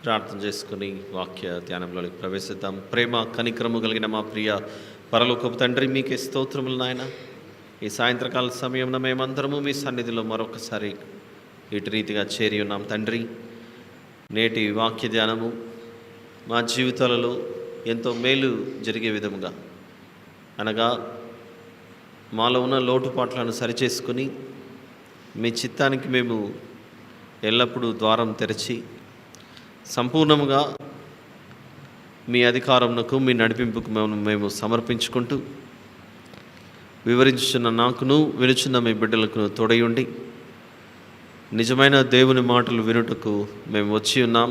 ప్రార్థన చేసుకుని వాక్య ధ్యానంలోకి ప్రవేశిద్దాం. ప్రేమ కనికరము కలిగిన మా ప్రియ పరలోకపు తండ్రి, మీకే స్తోత్రములు నాయన. ఈ సాయంత్రకాల సమయంలో మేమందరము మీ సన్నిధిలో మరొకసారి ఇటు రీతిగా చేరి ఉన్నాం తండ్రి. నేటి వాక్య ధ్యానము మా జీవితాలలో ఎంతో మేలు జరిగే విధముగా, అనగా మాలో ఉన్న లోటుపాట్లను సరిచేసుకుని మీ చిత్తానికి మేము ఎల్లప్పుడూ ద్వారం తెరిచి సంపూర్ణముగా మీ అధికారమునకు, మీ నడిపింపుకు మేము సమర్పించుకుంటూ వివరించుచున్న నాకును, వినుచున్న మీ బిడ్డలకు తోడయుండి నిజమైన దేవుని మాటలు వినుటకు మేము వచ్చి ఉన్నాం.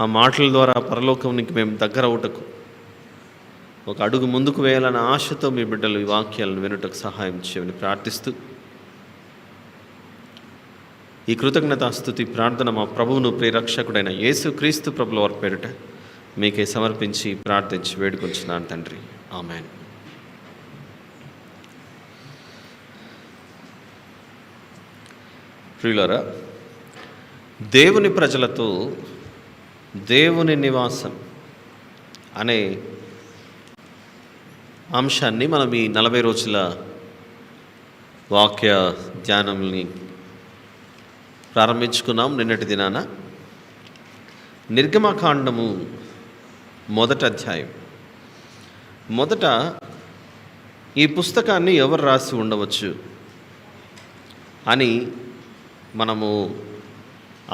ఆ మాటల ద్వారా పరలోకానికి మేము దగ్గర అవుటకు ఒక అడుగు ముందుకు వేయాలన్న ఆశతో మీ బిడ్డలు ఈ వాక్యాలను వినుటకు సహాయం చేయమని ప్రార్థిస్తూ, ఈ కృతజ్ఞతాస్తుతి ప్రార్థన మా ప్రభువును ప్రియరక్షకుడైన యేసుక్రీస్తు ప్రభుల వారి పేరిట మీకే సమర్పించి ప్రార్థించి వేడుకొంచున్నాను తండ్రి. ఆమేన్. ప్రియులారా, దేవుని ప్రజలతో దేవుని నివాసం అనే అంశాన్ని మనం ఈ 40 రోజుల వాక్య ధ్యానంని ప్రారంభించుకున్నాం. నిన్నటి దినాన నిర్గమకాండము 1వ అధ్యాయం. మొదట ఈ పుస్తకాన్ని ఎవరు రాసి ఉండవచ్చు అని మనము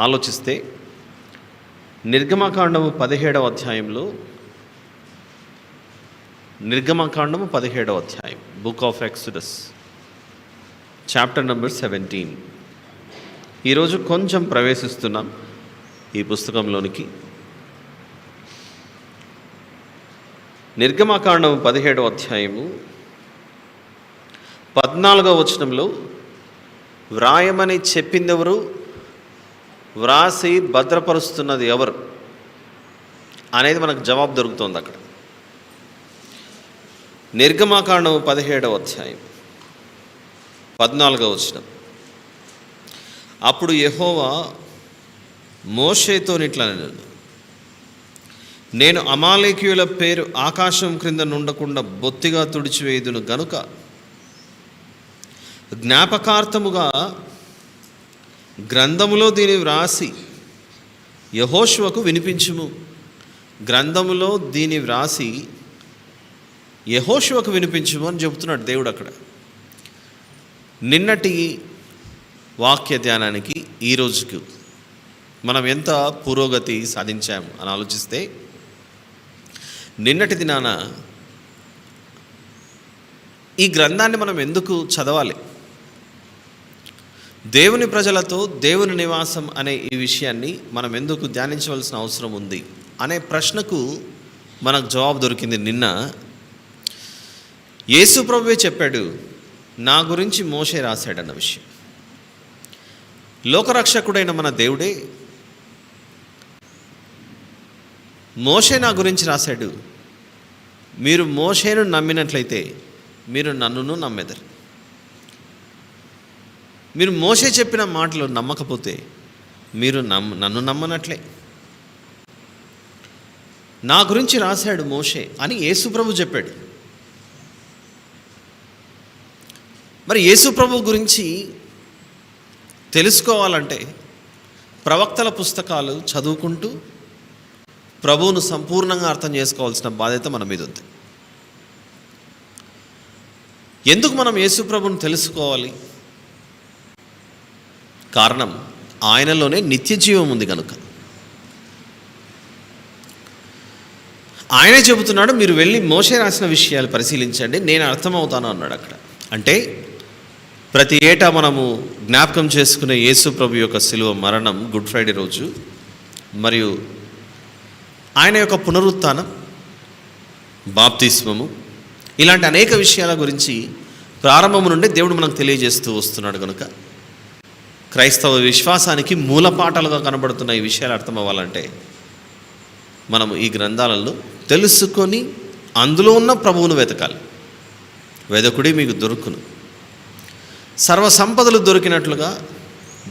ఆలోచిస్తే, నిర్గమకాండము 17వ అధ్యాయంలో, నిర్గమకాండము 17వ అధ్యాయం, book of exodus, chapter number 17. ఈరోజు కొంచెం ప్రవేశిస్తున్నాం ఈ పుస్తకంలోనికి. నిర్గమకాండము 17వ అధ్యాయము 14వ వచనంలో వ్రాయమని చెప్పిందెవరు, వ్రాసి భద్రపరుస్తున్నది ఎవరు అనేది మనకు జవాబు దొరుకుతుంది అక్కడ. నిర్గమకాండము 17వ అధ్యాయం 14వ వచనం. అప్పుడు యెహోవా మోషేతో ఇట్లా అన్నాడు, నేను అమాలేకీయుల పేరు ఆకాశం క్రింద నుండకుండా బొత్తిగా తుడిచివేయుదును గనుక జ్ఞాపకార్థముగా గ్రంథములో దీని వ్రాసి యెహోషువకు వినిపించుము. గ్రంథములో దీని వ్రాసి యెహోషువకు వినిపించుము అని చెబుతున్నాడు దేవుడు అక్కడ. నిన్నటి వాక్య ధ్యానానికి ఈ రోజుకు మనం ఎంత పురోగతి సాధించాము అని ఆలోచిస్తే, నిన్నటి దినాన ఈ గ్రంథాన్ని మనం ఎందుకు చదవాలి, దేవుని ప్రజలతో దేవుని నివాసం అనే ఈ విషయాన్ని మనం ఎందుకు ధ్యానించవలసిన అవసరం ఉంది అనే ప్రశ్నకు మనకు జవాబు దొరికింది. నిన్న యేసు ప్రభువే చెప్పాడు, నా గురించి మోషే రాశాడన్న విషయం. లోకరక్షకుడైన మన దేవుడే మోషే నా గురించి రాశాడు. మీరు మోషేను నమ్మినట్లయితే మీరు నన్నును నమ్మెదరు. మీరు మోషే చెప్పిన మాటలు నమ్మకపోతే మీరు నన్ను నమ్మనట్లే. నా గురించి రాశాడు మోషే అని యేసు ప్రభు చెప్పాడు. మరి యేసు ప్రభు గురించి తెలుసుకోవాలంటే ప్రవక్తల పుస్తకాలు చదువుకుంటూ ప్రభువును సంపూర్ణంగా అర్థం చేసుకోవాల్సిన బాధ్యత మన మీద ఉంది. ఎందుకు మనం యేసు ప్రభువును తెలుసుకోవాలి? కారణం, ఆయనలోనే నిత్య జీవం ఉంది కనుక. ఆయనే చెబుతున్నాడు, మీరు వెళ్ళి మోషే రాసిన విషయాలు పరిశీలించండి, నేను అర్థమవుతాను అన్నాడు అక్కడ. అంటే ప్రతి ఏటా మనము జ్ఞాపకం చేసుకునే యేసు ప్రభు యొక్క శిలువ మరణం గుడ్ ఫ్రైడే రోజు, మరియు ఆయన యొక్క పునరుత్థానం, బాప్తిస్మము, ఇలాంటి అనేక విషయాల గురించి ప్రారంభం నుండి దేవుడు మనకు తెలియజేస్తూ వస్తున్నాడు కనుక క్రైస్తవ విశ్వాసానికి మూలపాఠాలుగా కనబడుతున్న ఈ విషయాలు అర్థం అవ్వాలంటే మనము ఈ గ్రంథాలలో తెలుసుకొని అందులో ఉన్న ప్రభువును వెతకాలి. వెదకుడి మీకు దొరుకును. సర్వ సంపదలు దొరికినట్లుగా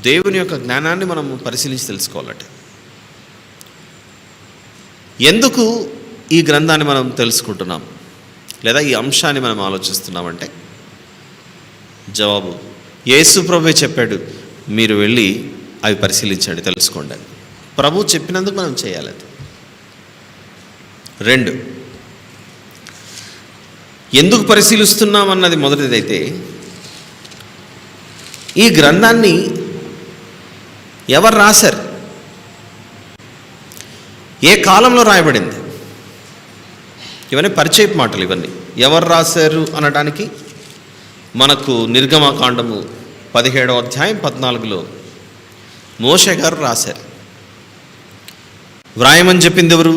దేవుని యొక్క జ్ఞానాన్ని మనం పరిశీలించి తెలుసుకోవాలంటే ఎందుకు ఈ గ్రంథాన్ని మనం తెలుసుకుంటున్నాం లేదా ఈ అంశాన్ని మనం ఆలోచిస్తున్నామంటే జవాబు యేసు ప్రభువే చెప్పాడు, మీరు వెళ్ళి అవి పరిశీలించండి, తెలుసుకోండి అని. ప్రభు చెప్పినందుకు మనం చేయాలి అది. 2, ఎందుకు పరిశీలిస్తున్నాం అన్నది మొదటిదైతే, ఈ గ్రంథాన్ని ఎవరు రాశారు, ఏ కాలంలో రాయబడింది, ఇవన్నీ పరిచయపు మాటలు. ఇవన్నీ ఎవరు రాశారు అనడానికి మనకు నిర్గమకాండము 17వ అధ్యాయం 14లో మోషే గారు రాశారు. వ్రాయమని చెప్పింది ఎవరు?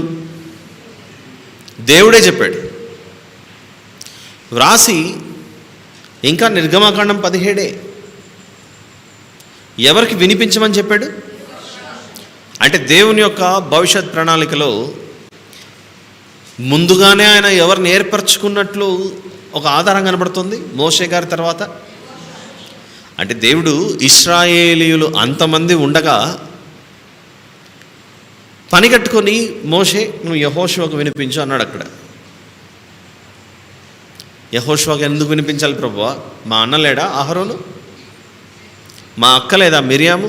దేవుడే చెప్పాడు. వ్రాసి ఇంకా నిర్గమకాండం 17 ఎవరికి వినిపించమని చెప్పాడు? అంటే దేవుని యొక్క భవిష్యత్ ప్రణాళికలో ముందుగానే ఆయన ఎవరిని ఏర్పరచుకున్నట్లు ఒక ఆధారం కనబడుతుంది మోషే గారి తర్వాత. అంటే దేవుడు ఇశ్రాయేలీయులు అంతమంది ఉండగా పని కట్టుకొని మోషే నువ్వు యెహోషువకు వినిపించు అన్నాడు. అక్కడ యెహోషువకు ఎందుకు వినిపించాలి ప్రభువా? మా అన్న లేడా అహరోను? మా అక్క లేదా మిరియాము?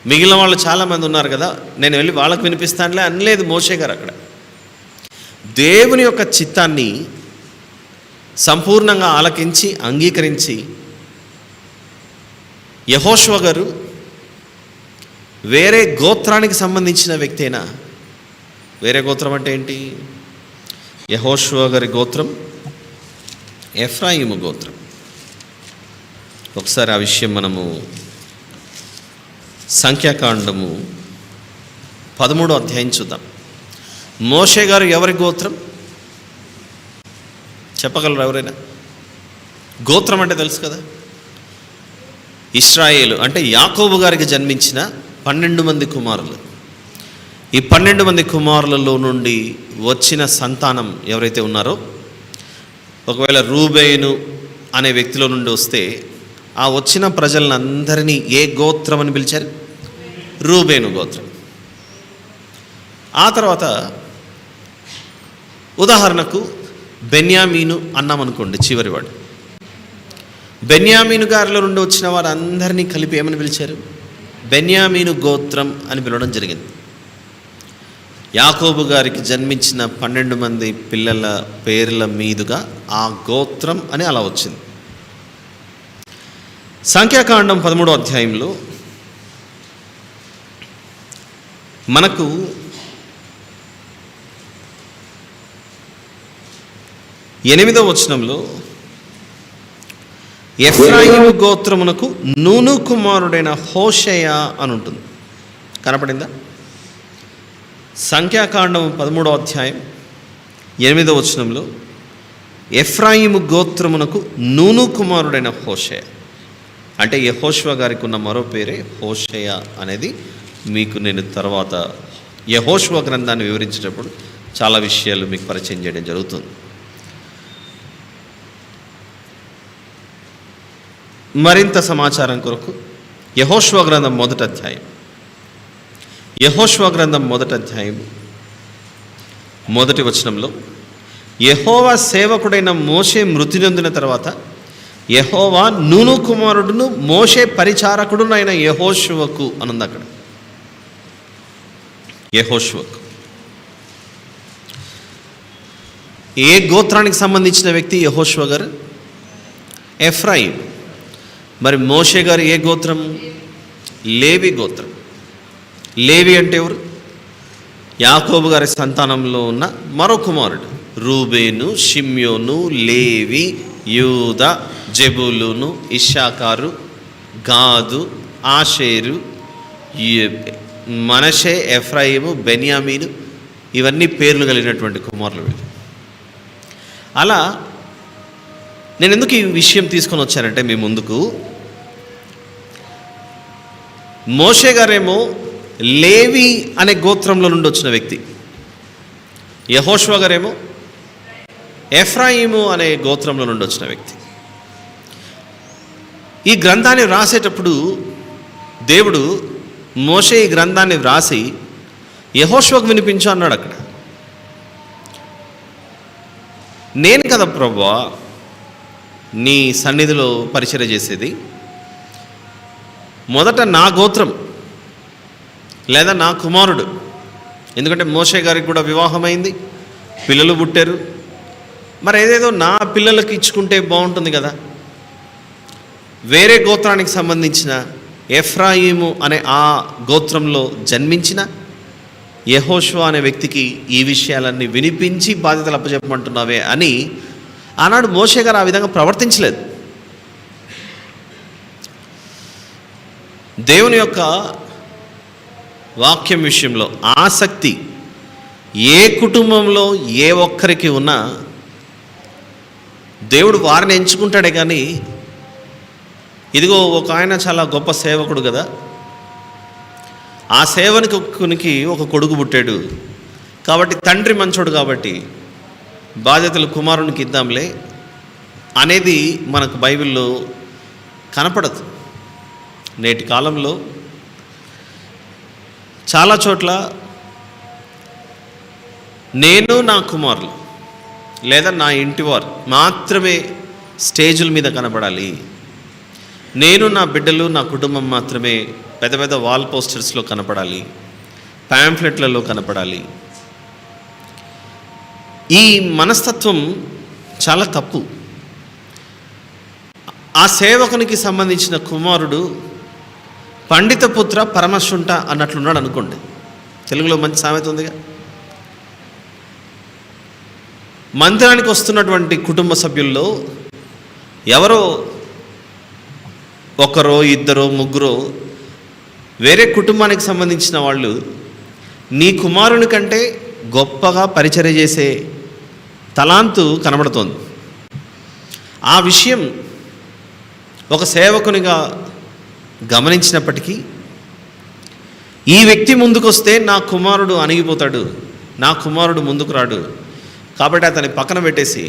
మిగిలిన వాళ్ళు చాలామంది ఉన్నారు కదా, నేను వెళ్ళి వాళ్ళకు వినిపిస్తానులే అనలేదు మోషే గారు. అక్కడ దేవుని యొక్క చిత్తాన్ని సంపూర్ణంగా ఆలకించి అంగీకరించి యెహోషువ గారు వేరే గోత్రానికి సంబంధించిన వ్యక్తి అయినా, వేరే గోత్రం అంటే ఏంటి? యెహోషువ గారి గోత్రం ఎఫ్రాయిము గోత్రం. ఒకసారి ఆ విషయం మనము సంఖ్యాకాండము 13వ అధ్యాయం చూద్దాం. మోషే గారు ఎవరి గోత్రం చెప్పగలరు ఎవరైనా? గోత్రం అంటే తెలుసు కదా, ఇశ్రాయేలు అంటే యాకోబు గారికి జన్మించిన 12 మంది కుమారులు. ఈ 12 మంది కుమారులలో నుండి వచ్చిన సంతానం ఎవరైతే ఉన్నారో, ఒకవేళ రూబేను అనే వ్యక్తిలో నుండి వస్తే ఆ వచ్చిన ప్రజలందరినీ ఏ గోత్రం అని పిలిచారు? రూబేను గోత్రం. ఆ తర్వాత ఉదాహరణకు బెన్యామీను అన్నామనుకోండి, చివరివాడు. బెన్యామీను గారిలో నుండి వచ్చిన వారందరినీ కలిపి ఏమని పిలిచారు? బెన్యామీను గోత్రం అని పిలవడం జరిగింది. యాకోబు గారికి జన్మించిన 12 మంది పిల్లల పేర్ల మీదుగా ఆ గోత్రం అని అలా వచ్చింది. సంఖ్యాకాండం 13వ అధ్యాయంలో మనకు 8వ వచనంలో ఎఫ్రాయిము గోత్రమునకు నూను కుమారుడైన హోషేయ అని ఉంటుంది. కనపడిందా? సంఖ్యాకాండం 13వ అధ్యాయం 8వ వచనంలో ఎఫ్రాయిము గోత్రమునకు నూను కుమారుడైన హోషేయ అంటే యెహోషువ గారికి ఉన్న మరో పేరే హోషేయ అనేది మీకు నేను తర్వాత యెహోషువ గ్రంథాన్ని వివరించేటప్పుడు చాలా విషయాలు మీకు పరిచయం చేయడం జరుగుతుంది. మరింత సమాచారం కొరకు యెహోషువ గ్రంథం 1వ అధ్యాయం, యెహోషువ గ్రంథం 1వ అధ్యాయం 1వ వచనంలో యెహోవా సేవకుడైన మోషే మృతి నొందిన తర్వాత యెహోవా నూను కుమారుడును మోషే పరిచారకుడునైన యెహోషువకు అనుంది. అక్కడ యెహోషువకు ఏ గోత్రానికి సంబంధించిన వ్యక్తి యెహోషువ గారు? ఎఫ్రాయిం. మరి మోషే గారు ఏ గోత్రం? లేవి గోత్రం. లేవి అంటే ఎవరు? యాకోబు గారి సంతానంలో ఉన్న మరో కుమారుడు. రూబేను, షిమ్యోను, లేవి, యూద, జెబూలూను, ఇశ్శాకారు, గాదు, ఆషేరు, మనషే, ఎఫ్రాయిము, బెన్యామీను, ఇవన్నీ పేర్లు కలిగినటువంటి కుమారులు వీళ్ళు. అలా నేను ఎందుకు ఈ విషయం తీసుకొని వచ్చానంటే మీ ముందుకు, మోషే గారేమో లేవి అనే గోత్రంలో నుండి వచ్చిన వ్యక్తి, యెహోషువ గారేమో ఎఫ్రాయిము అనే గోత్రంలో నుండి వచ్చిన వ్యక్తి. ఈ గ్రంథాన్ని వ్రాసేటప్పుడు దేవుడు మోషే ఈ గ్రంథాన్ని వ్రాసి యెహోషువకు వినిపించు అన్నాడు అక్కడ. నేను కదా ప్రభువా నీ సన్నిధిలో పరిచర్య చేసేది, మొదట నా గోత్రం లేదా నా కుమారుడు, ఎందుకంటే మోషే గారికి కూడా వివాహమైంది, పిల్లలు పుట్టారు, మరి ఏదేదో నా పిల్లలకి ఇచ్చుకుంటే బాగుంటుంది కదా. వేరే గోత్రానికి సంబంధించిన ఎఫ్రాయిము అనే ఆ గోత్రంలో జన్మించిన యెహోషువ అనే వ్యక్తికి ఈ విషయాలన్నీ వినిపించి బాధ్యతలు అప్పచెప్పమంటున్నావే అని ఆనాడు మోషే గారు ఆ విధంగా ప్రవర్తించలేదు. దేవుని యొక్క వాక్యం విషయంలో ఆసక్తి ఏ కుటుంబంలో ఏ ఒక్కరికి ఉన్నా దేవుడు వారిని ఎంచుకుంటాడే కానీ, ఇదిగో ఒక ఆయన చాలా గొప్ప సేవకుడు కదా, ఆ సేవకునికి ఒక కొడుకు పుట్టాడు కాబట్టి తండ్రి మంచోడు కాబట్టి బాధ్యతలు కుమారునికి ఇద్దాంలే అనేది మనకు బైబిల్లో కనపడదు. నేటి కాలంలో చాలా చోట్ల నేను నా కుమారులు లేదా నా ఇంటివారు మాత్రమే స్టేజుల మీద కనపడాలి, నేను నా బిడ్డలు నా కుటుంబం మాత్రమే పెద్ద పెద్ద వాల్ పోస్టర్స్లో కనపడాలి, ప్యాంఫ్లెట్లలో కనపడాలి. ఈ మనస్తత్వం చాలా తప్పు. ఆ సేవకునికి సంబంధించిన కుమారుడు పండిత పుత్ర పరమశుంఠ అన్నట్లున్నాడు అనుకోండి. తెలుగులో మంచి సామెత ఉందిగా. మందిరానికి వస్తున్నటువంటి కుటుంబ సభ్యుల్లో ఎవరో ఒకరో ఇద్దరో ముగ్గురో వేరే కుటుంబానికి సంబంధించిన వాళ్ళు నీ కుమారుని కంటే గొప్పగా పరిచర్య చేసే తలాంతు కనబడుతోంది. ఆ విషయం ఒక సేవకునిగా గమనించినప్పటికీ ఈ వ్యక్తి ముందుకొస్తే నా కుమారుడు అణిగిపోతాడు, నా కుమారుడు ముందుకు రాడు, కాబట్టి అతన్ని పక్కన పెట్టేసి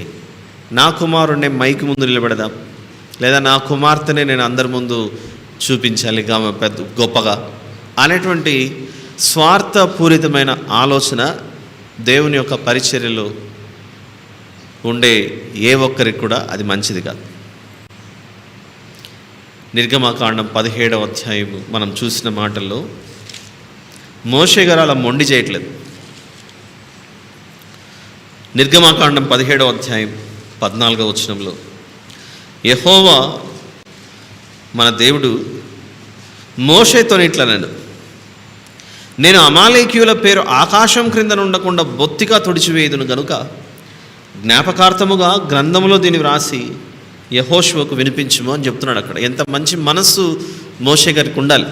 నా కుమారుడిని మైకి ముందు నిలబెడదాం, లేదా నా కుమార్తెనే నేను అందరి ముందు చూపించాలి పెద్ద గొప్పగా అనేటువంటి స్వార్థపూరితమైన ఆలోచన దేవుని యొక్క పరిచర్యలో ఉండే ఏ ఒక్కరికి కూడా అది మంచిది కాదు. నిర్గమకాండం 17వ అధ్యాయం మనం చూసిన మాటల్లో మోషే గారు అలా మొండి చేయట్లేదు. నిర్గమకాండం 17వ అధ్యాయం 14వ వచనంలో యెహోవా మన దేవుడు మోషేతో ఇట్లనెను, నేను అమాలేకీయుల పేరు ఆకాశం క్రింద ఉండకుండా బొత్తిగా తుడిచివేయుదును గనుక జ్ఞాపకార్థముగా గ్రంథములో దీన్ని వ్రాసి యెహోషువకు వినిపించుము అని చెప్తున్నాడు. అక్కడ ఎంత మంచి మనస్సు మోషే గారికి ఉండాలి.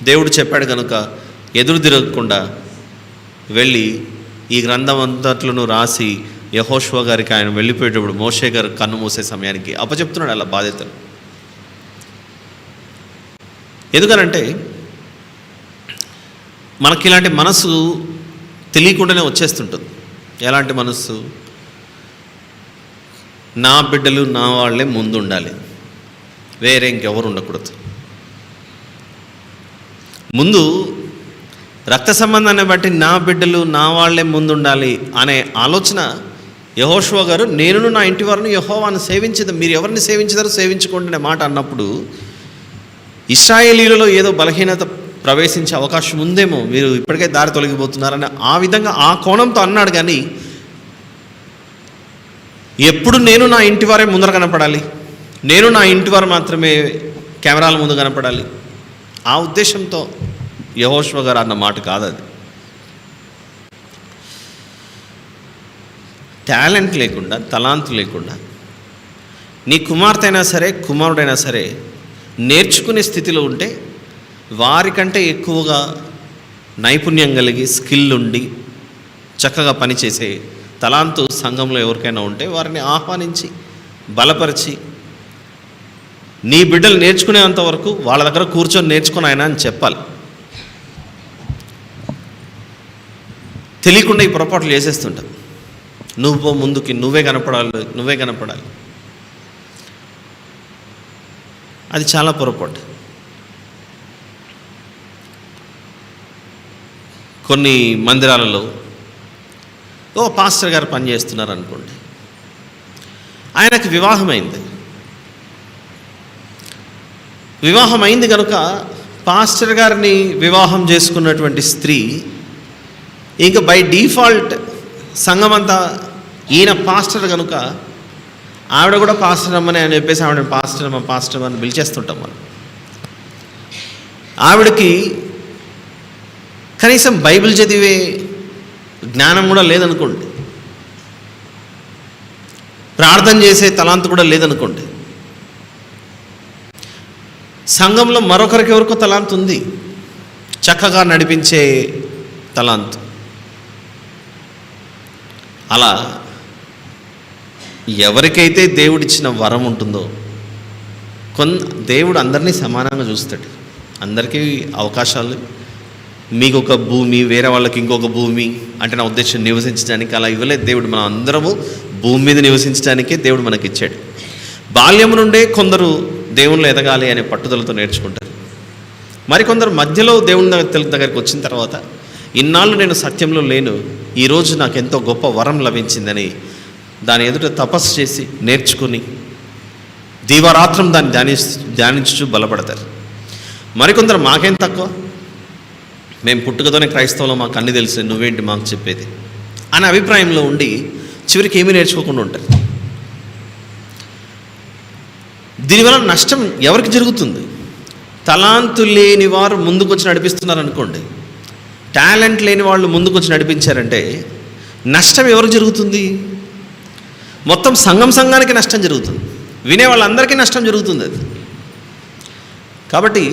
దేవుడు చెప్పాడు కనుక ఎదురు తిరగకుండా వెళ్ళి ఈ గ్రంథం అంతట్లను రాసి యెహోషువ గారికి ఆయన వెళ్ళిపోయేటప్పుడు మోషే గారు కన్ను మూసే సమయానికి అప్పచెప్తున్నాడు అలా బాధ్యతలు. ఎందుకనంటే మనకి ఇలాంటి మనసు తెలియకుండానే వచ్చేస్తుంటుంది. ఎలాంటి మనస్సు? నా బిడ్డలు నా వాళ్ళే ముందు ఉండాలి, వేరే ఇంకెవరు ఉండకూడదు. ముందు రక్త సంబంధాన్ని బట్టి నా బిడ్డలు నా వాళ్ళే ముందుండాలి అనే ఆలోచన యెహోషువ గారు నేను నా ఇంటి వారిని యెహోవాను సేవించదు, మీరు ఎవరిని సేవించదారో సేవించుకోండి అనే మాట అన్నప్పుడు ఇశ్రాయేలీయులలో ఏదో బలహీనత ప్రవేశించే అవకాశం ఉందేమో, మీరు ఇప్పటికే దారి తొలగిపోతున్నారని ఆ విధంగా ఆ కోణంతో అన్నాడు. కానీ ఎప్పుడు నేను నా ఇంటి వారే ముందర కనపడాలి, నేను నా ఇంటి వారు మాత్రమే కెమెరాల ముందు కనపడాలి, ఆ ఉద్దేశంతో యెహోషువ గారు అన్న మాట కాదు అది. టాలెంట్ లేకుండా, తలాంతు లేకుండా నీ కుమార్తె అయినా సరే కుమారుడైనా సరే నేర్చుకునే స్థితిలో ఉంటే వారికంటే ఎక్కువగా నైపుణ్యం కలిగి స్కిల్ ఉండి చక్కగా పనిచేసే తలాంతు సంఘంలో ఎవరికైనా ఉంటే వారిని ఆహ్వానించి బలపరిచి నీ బిడ్డలు నేర్చుకునేంత వరకు వాళ్ళ దగ్గర కూర్చొని నేర్చుకుని ఆయన అని చెప్పాలి. తెలియకుండా ఈ పొరపాట్లు చేసేస్తుంటాం. నువ్వు ముందుకి నువ్వే కనపడాలి, అది చాలా పొరపాటు. కొన్ని మందిరాలలో ఓ పాస్టర్ గారు పనిచేస్తున్నారు అనుకోండి, ఆయనకు వివాహం అయింది కనుక పాస్టర్ గారిని వివాహం చేసుకున్నటువంటి స్త్రీ ఇంకా బై డిఫాల్ట్ సంఘమంతా ఈయన పాస్టర్ కనుక ఆవిడ కూడా పాస్టర్ అమ్మని అని చెప్పేసి ఆవిడ పాస్టర్ అని పిలిచేస్తుంటాం మనం. ఆవిడకి కనీసం బైబిల్ చదివే జ్ఞానం కూడా లేదనుకోండి, ప్రార్థన చేసే తలాంతు కూడా లేదనుకోండి. సంఘంలో మరొకరికి ఎవరికో తలాంతు ఉంది, చక్కగా నడిపించే తలాంతు. అలా ఎవరికైతే దేవుడిచ్చిన వరం ఉంటుందో, దేవుడు అందరినీ సమానంగా చూస్తాడు. అందరికీ అవకాశాలు, మీకు ఒక భూమి, వేరే వాళ్ళకి ఇంకొక భూమి అంటే నా ఉద్దేశం నివసించడానికి అలా ఇవ్వలేదు దేవుడు. మనం అందరము భూమి మీద నివసించడానికే దేవుడు మనకిచ్చాడు. బాల్యం నుండే కొందరు దేవుళ్ళు ఎదగాలి అనే పట్టుదలతో నేర్చుకుంటారు. మరికొందరు మధ్యలో దేవుని దగ్గరికి వచ్చిన తర్వాత ఇన్నాళ్ళు నేను సత్యంలో లేను, ఈరోజు నాకు ఎంతో గొప్ప వరం లభించిందని దాని ఎదుట తపస్సు చేసి నేర్చుకుని దీవారాత్రం దాన్ని ధ్యానించు బలపడతారు. మరికొందరు మాకేం తక్కువ, మేము పుట్టుకతోనే క్రైస్తవులో మాకు అన్నీ తెలుసు, నువ్వేంటి మాకు చెప్పేది అనే అభిప్రాయంలో ఉండి చివరికి ఏమీ నేర్చుకోకుండా ఉంటారు. దీనివల్ల నష్టం ఎవరికి జరుగుతుంది? తలాంతు లేని వారు ముందుకు వచ్చి నడిపిస్తున్నారు అనుకోండి, టాలెంట్ లేని వాళ్ళు ముందుకు వచ్చి నడిపించారంటే నష్టం ఎవరికి జరుగుతుంది? మొత్తం సంఘానికి నష్టం జరుగుతుంది, వినే వాళ్ళందరికీ నష్టం జరుగుతుంది అది. కాబట్టి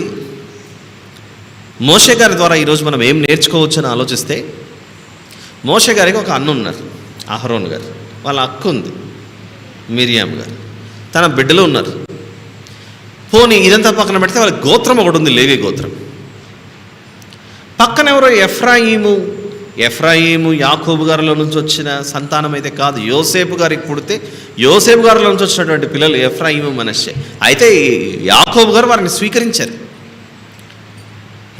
మోషే గారి ద్వారా ఈరోజు మనం ఏం నేర్చుకోవచ్చు అని ఆలోచిస్తే, మోషే గారికి ఒక అన్న ఉన్నారు, అహరోన్ గారు. వాళ్ళ అక్క ఉంది, మిరియాం గారు. తన బిడ్డలు ఉన్నారు. పోనీ ఇదంతా పక్కన పెడితే వాళ్ళ గోత్రం ఒకటి ఉంది, లేవి గోత్రం. పక్కన ఎవరో ఎఫ్రాయిము యాకోబు గారిలో నుంచి వచ్చిన సంతానం అయితే కాదు. యోసేపు గారికి పుడితే యోసేపు గారిలో నుంచి వచ్చినటువంటి పిల్లలు ఎఫ్రాయిము, మనష్షే. అయితే యాకోబు గారు వారిని స్వీకరించారు.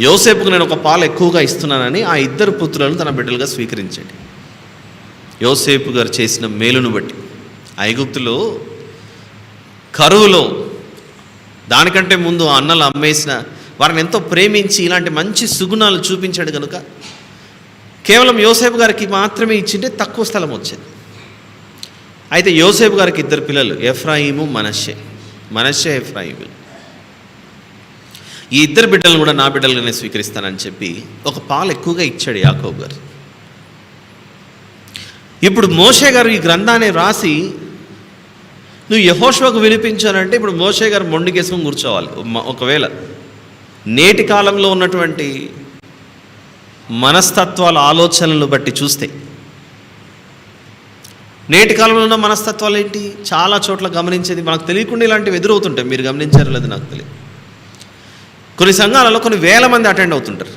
యోసేపుకు నేను ఒక పాలు ఎక్కువగా ఇస్తున్నానని ఆ ఇద్దరు పుత్రులను తన బిడ్డలుగా స్వీకరించాడు. యోసేపు గారు చేసిన మేలును బట్టి ఐగుప్తులో కరువులో దానికంటే ముందు ఆ అన్నలు అమ్మేసిన వారిని ఎంతో ప్రేమించి ఇలాంటి మంచి సుగుణాలు చూపించాడు కనుక కేవలం యోసేపు గారికి మాత్రమే ఇచ్చింటే తక్కువ స్థలం వచ్చేది. అయితే యోసేపు గారికి ఇద్దరు పిల్లలు, ఎఫ్రాయిము, మనష్షే ఎఫ్రాయిము. ఈ ఇద్దరు బిడ్డలను కూడా నా బిడ్డలుగానే స్వీకరిస్తానని చెప్పి ఒక పాలు ఎక్కువగా ఇచ్చాడు యాకోబు గారు. ఇప్పుడు మోషే గారు ఈ గ్రంథాన్ని రాసి నువ్వు యెహోషువకు వినిపించానంటే ఇప్పుడు మోషే గారు మొండికేసుకొని కూర్చోవాలి. ఒకవేళ నేటి కాలంలో ఉన్నటువంటి మనస్తత్వాల ఆలోచనలను బట్టి చూస్తే, నేటి కాలంలో ఉన్న మనస్తత్వాలు ఏంటి? చాలా చోట్ల గమనించేది మనకు తెలియకుండా ఇలాంటివి ఎదురవుతుంటాయి. మీరు గమనించారో లేదో నాకు తెలియదు. కొన్ని సంఘాలలో కొన్ని వేల మంది అటెండ్ అవుతుంటారు.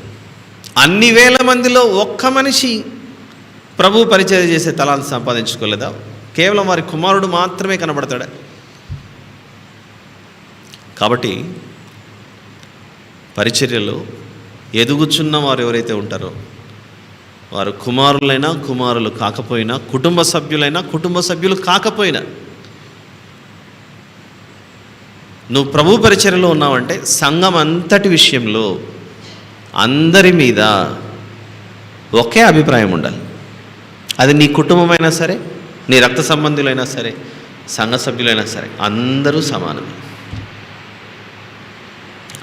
అన్ని వేల మందిలో ఒక్క మనిషి ప్రభు పరిచర్య చేసే తలాన్ని సంపాదించుకోలేదా? కేవలం వారి కుమారుడు మాత్రమే కనబడతాడా? కాబట్టి పరిచర్యలో ఎదుగుచున్న వారు ఎవరైతే ఉంటారో వారు కుమారులైనా కుమారులు కాకపోయినా, కుటుంబ సభ్యులైనా కుటుంబ సభ్యులు కాకపోయినా, నువ్వు ప్రభు పరిచర్యలో ఉన్నావంటే సంఘం అంతటి విషయంలో అందరి మీద ఒకే అభిప్రాయం ఉండాలి. అది నీ కుటుంబమైనా సరే, నీ రక్త సంబంధులైనా సరే, సంఘ సభ్యులైనా సరే, అందరూ సమానమే.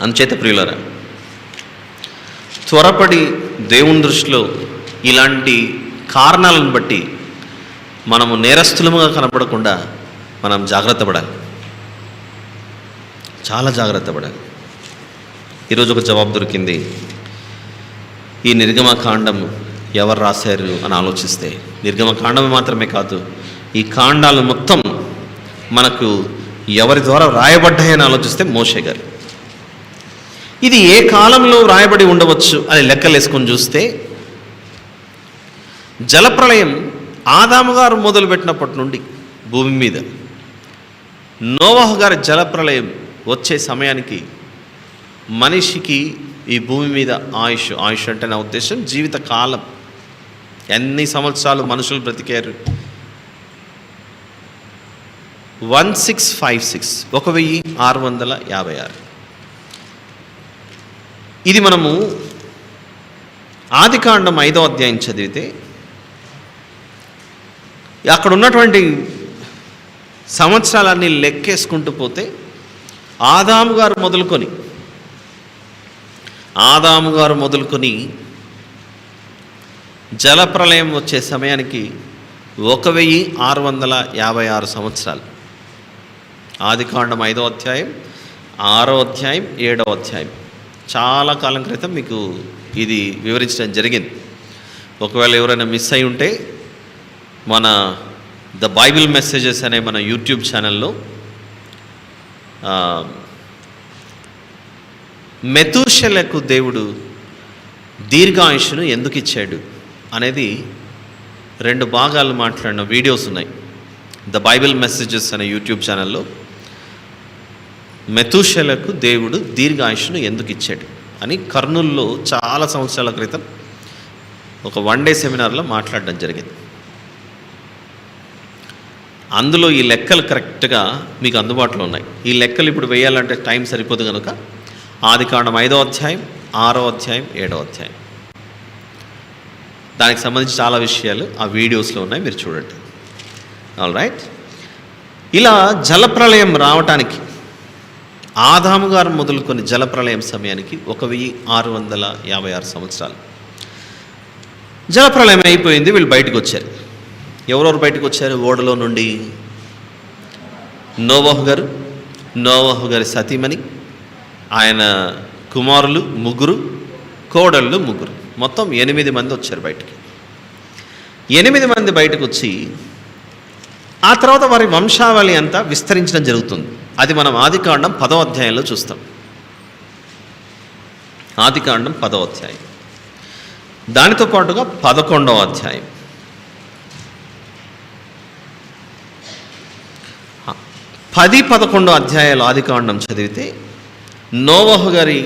అందుచేత ప్రియులారా, త్వరపడి దేవుని దృష్టిలో ఇలాంటి కారణాలను బట్టి మనము నేరస్తులముగా కనపడకుండా మనం జాగ్రత్త పడాలి, చాలా జాగ్రత్త పడాలి. ఈరోజు ఒక జవాబు దొరికింది. ఈ నిర్గమకాండం ఎవరు రాశారు అని ఆలోచిస్తే, నిర్గమకాండం మాత్రమే కాదు, ఈ కాండాలు మొత్తం మనకు ఎవరి ద్వారా రాయబడ్డాయని ఆలోచిస్తే మోషే గారు. ఇది ఏ కాలంలో రాయబడి ఉండవచ్చు అని లెక్కలేసుకొని చూస్తే, జలప్రళయం ఆదాము గారు మొదలుపెట్టినప్పటి నుండి భూమి మీద నోవహు గారి జలప్రళయం వచ్చే సమయానికి మనిషికి ఈ భూమి మీద ఆయుష్ అంటే నా ఉద్దేశం జీవిత కాలం, ఎన్ని సంవత్సరాలు మనుషులు బ్రతికారు? 1656, 1656. ఇది మనము ఆదికాండం 5వ అధ్యాయం చదివితే అక్కడ ఉన్నటువంటి సంవత్సరాలన్నీ లెక్కేసుకుంటూ పోతే ఆదాము గారు మొదలుకొని జలప్రలయం వచ్చే సమయానికి 1656 సంవత్సరాలు. ఆదికాండం 5వ అధ్యాయం, 6వ అధ్యాయం, 7వ అధ్యాయం. చాలా కాలం క్రితం మీకు ఇది వివరించడం జరిగింది. ఒకవేళ ఎవరైనా మిస్ అయి ఉంటే మన ద బైబిల్ మెసేజెస్ అనే మన యూట్యూబ్ ఛానల్లో మెతూషెలకు దేవుడు దీర్ఘాయుష్ను ఎందుకు ఇచ్చాడు అనేది 2 భాగాలు మాట్లాడిన వీడియోస్ ఉన్నాయి. ద బైబిల్ మెసేజెస్ అనే యూట్యూబ్ ఛానల్లో మెతూషెలకు దేవుడు దీర్ఘాయుష్ను ఎందుకు ఇచ్చాడు అని కర్నూలులో చాలా సంవత్సరాల క్రితం ఒక 1 డే సెమినార్లో మాట్లాడడం జరిగింది. అందులో ఈ లెక్కలు కరెక్ట్గా మీకు అందుబాటులో ఉన్నాయి. ఈ లెక్కలు ఇప్పుడు వేయాలంటే టైం సరిపోదు కనుక ఆదికాండం 5వ అధ్యాయం, 6వ అధ్యాయం, 7వ అధ్యాయం, దానికి సంబంధించి చాలా విషయాలు ఆ వీడియోస్లో ఉన్నాయి, మీరు చూడండి. All right. ఇలా జలప్రలయం రావటానికి ఆదాము గారు మొదలుకొని జలప్రలయం సమయానికి 1656 సంవత్సరాలు. జలప్రలయం అయిపోయింది, వీళ్ళు బయటకు వచ్చారు. ఎవరెవరు బయటకు వచ్చారు? ఓడలో నుండి నోవహు గారి సతీమణి, ఆయన కుమారులు 3, కోడళ్ళు 3, మొత్తం 8 మంది వచ్చారు బయటికి. 8 మంది బయటకు వచ్చి ఆ తర్వాత వారి వంశావళి అంతా విస్తరించడం జరుగుతుంది. అది మనం ఆదికాండం 10వ అధ్యాయంలో చూస్తాం. ఆదికాండం 10వ అధ్యాయం, దానితో పాటుగా 11వ అధ్యాయం, 10, 11 అధ్యాయాలు ఆదికాండం చదివితే నోవహు గారి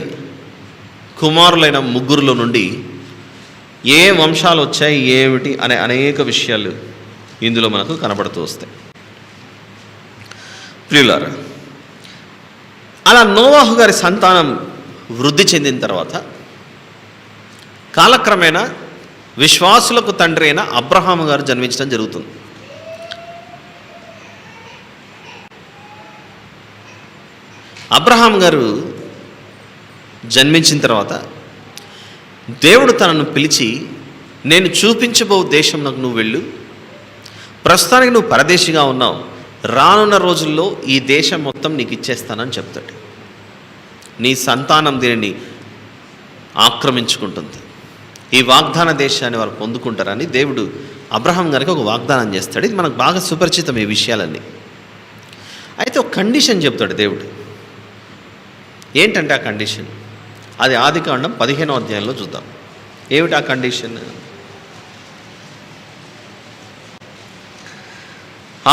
కుమారులైన 3లో నుండి ఏ వంశాలు వచ్చాయి ఏమిటి అనే అనేక విషయాలు ఇందులో మనకు కనబడుతూ వస్తాయి. ప్రియులారా, అలా నోవహు గారి సంతానం వృద్ధి చెందిన తర్వాత కాలక్రమేణా విశ్వాసులకు తండ్రి అయిన అబ్రహాము గారు జన్మించడం జరుగుతుంది. అబ్రహాం గారు జన్మించిన తర్వాత దేవుడు తనను పిలిచి, నేను చూపించబో దేశం నాకు నువ్వు వెళ్ళు, ప్రస్తుతానికి నువ్వు పరదేశిగా ఉన్నావు, రానున్న రోజుల్లో ఈ దేశం మొత్తం నీకు ఇచ్చేస్తానని చెప్తాడు. నీ సంతానం దీనిని ఆక్రమించుకుంటుంది, ఈ వాగ్దాన దేశాన్ని వారు పొందుకుంటారని దేవుడు అబ్రహాం గారికి ఒక వాగ్దానం చేస్తాడు. ఇది మనకు బాగా సుపరిచితం ఈ విషయాలన్నీ. అయితే ఒక కండిషన్ చెప్తాడు దేవుడు. ఏంటంటే ఆ కండిషన్, అది ఆదికాండం 15వ అధ్యాయంలో చూద్దాం. ఏమిటి ఆ కండిషన్?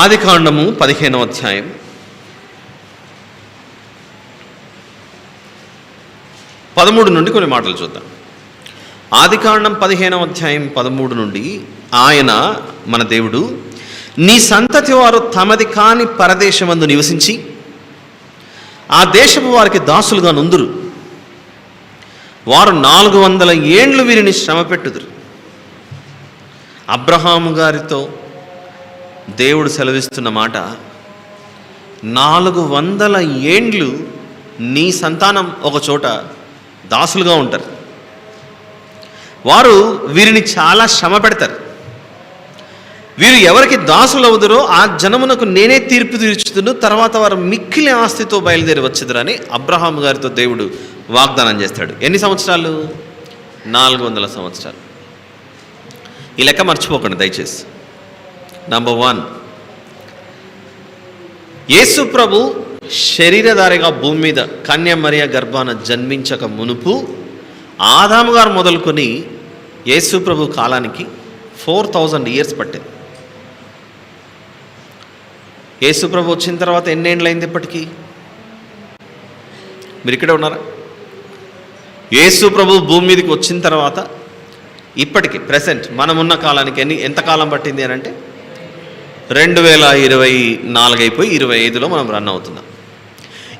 ఆదికాండము 15వ అధ్యాయం 13 నుండి కొన్ని మాటలు చూద్దాం. ఆదికాండం 15వ అధ్యాయం 13 నుండి, ఆయన మన దేవుడు నీ సంతతి వారు తమది కాని పరదేశమందు నివసించి ఆ దేశపు వారికి దాసులుగా నుందురు, వారు 400 ఏండ్లు వీరిని శ్రమ పెట్టుదురు. అబ్రహాము గారితో దేవుడు సెలవిస్తున్న మాట, 400 ఏండ్లు నీ సంతానం ఒక చోట దాసులుగా ఉంటారు, వారు వీరిని చాలా శ్రమ పెడతారు, వీరు ఎవరికి దాసులు అవుదురో ఆ జనమునకు నేనే తీర్పు తీర్చుతును, తర్వాత వారు మిక్కిలి ఆస్తితో బయలుదేరి వచ్చేదరని అబ్రహాము గారితో దేవుడు వాగ్దానం చేస్తాడు. ఎన్ని సంవత్సరాలు? 400 సంవత్సరాలు. ఈ లెక్క మర్చిపోకండి దయచేసి. నంబర్ 1, యేసు ప్రభు శరీరధారిగా భూమి మీద కన్య మరియ గర్భాన జన్మించక మునుపు ఆదాము గారు మొదలుకొని యేసు ప్రభు కాలానికి 4000 ఇయర్స్ పట్టింది. యేసు ప్రభు వచ్చిన తర్వాత ఎన్నేండ్లు అయింది ఇప్పటికీ? మీరు ఇక్కడే ఉన్నారా? యేసు ప్రభు భూమి మీదకి వచ్చిన తర్వాత ఇప్పటికి ప్రెసెంట్ మనమున్న కాలానికి ఎంత కాలం పట్టింది అని అంటే 2024 అయిపోయి 25లో మనం రన్ అవుతున్నాం.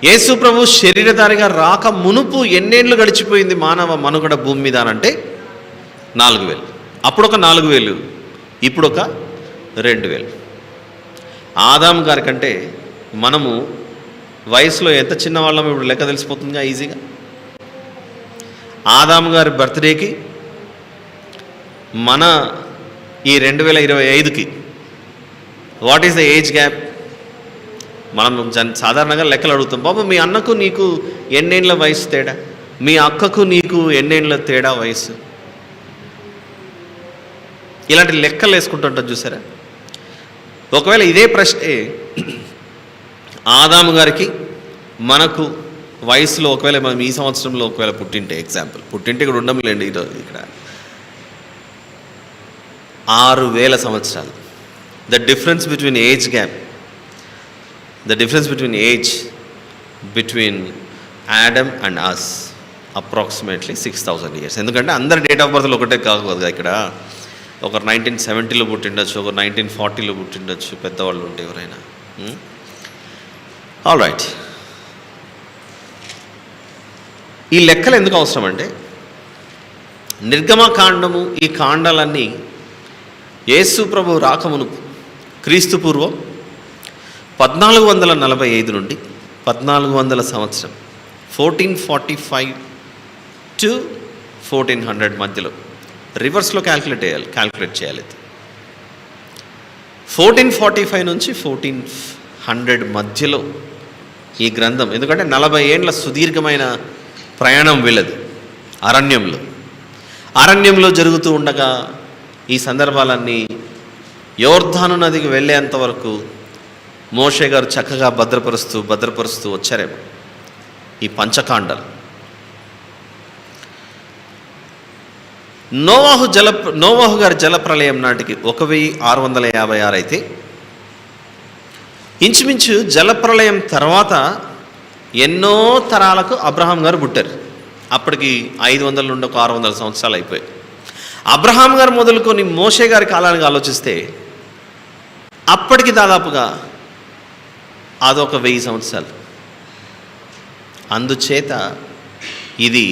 యేసు ప్రభు శరీరధారిగా రాక మునుపు ఎన్నేళ్ళు గడిచిపోయింది మానవ మనుగడ భూమి మీద అంటే 4000. అప్పుడు ఒక 4000, ఇప్పుడు ఒక 2000. ఆదాం గారి కంటే మనము వయసులో ఎంత చిన్నవాళ్ళం ఇప్పుడు లెక్క తెలిసిపోతుందిగా ఈజీగా. ఆదాం గారి బర్త్డేకి మన ఈ 2025కి what is the age gap? మనం సాధారణంగా లెక్కలు అడుగుతాం, బాబు మీ అన్నకు నీకు ఎన్నేళ్ళ వయసు తేడా, మీ అక్కకు నీకు ఎన్నేళ్ళ తేడా వయసు, ఇలాంటి లెక్కలు వేసుకుంటుంటాం చూసారా. ఒకవేళ ఇదే ప్రశ్నే ఆదాము గారికి మనకు వయసులో ఒకవేళ మనం ఈ సంవత్సరంలో ఒకవేళ పుట్టింటే, ఎగ్జాంపుల్ పుట్టింటే ఇక్కడ ఉండములేండి, ఇక్కడ 6000 సంవత్సరాలు. The difference between age gap, the difference between age between Adam and us approximately 6000 years. ఎందుకంటే అందరి డేట్ ఆఫ్ బర్త్లు ఒకటే కాదు కదా. ఇక్కడ ఒకరు 1970లో పుట్టిండొచ్చు, ఒకరు 1940లో పుట్టిండొచ్చు, పెద్దవాళ్ళు ఉంటే ఎవరైనా. ఆల్ రైట్, ఈ లెక్కలు ఎందుకు అవసరం అంటే నిర్గమకాండము ఈ కాండాలన్నీ యేసు ప్రభు రాకమును క్రీస్తు పూర్వం 1445 నుండి 1400 సంవత్సరం 1445 to 1400 మధ్యలో రివర్స్లో క్యాల్కులేట్ చేయాలి. 1445 నుంచి 1400 మధ్యలో ఈ గ్రంథం, ఎందుకంటే 40 ఏండ్ల సుదీర్ఘమైన ప్రయాణం వీళ్ళది అరణ్యంలో జరుగుతూ ఉండగా ఈ సందర్భాలన్నీ యోర్ధాను నదికి వెళ్ళేంత వరకు మోషే గారు చక్కగా భద్రపరుస్తూ వచ్చారేమో ఈ పంచకాండాలు. నోవాహు గారి జలప్రలయం నాటికి 1656 అయితే ఇంచుమించు జలప్రలయం తర్వాత ఎన్నో తరాలకు అబ్రహాం గారు పుట్టారు. అప్పటికి 500 నుండి ఒక 600 సంవత్సరాలు అయిపోయాయి. అబ్రహాం గారు మొదలుకొని మోషే గారి కాలానికి ఆలోచిస్తే అప్పటికి దాదాపుగా అదొక 1000 సంవత్సరాలు. అందుచేత ఇది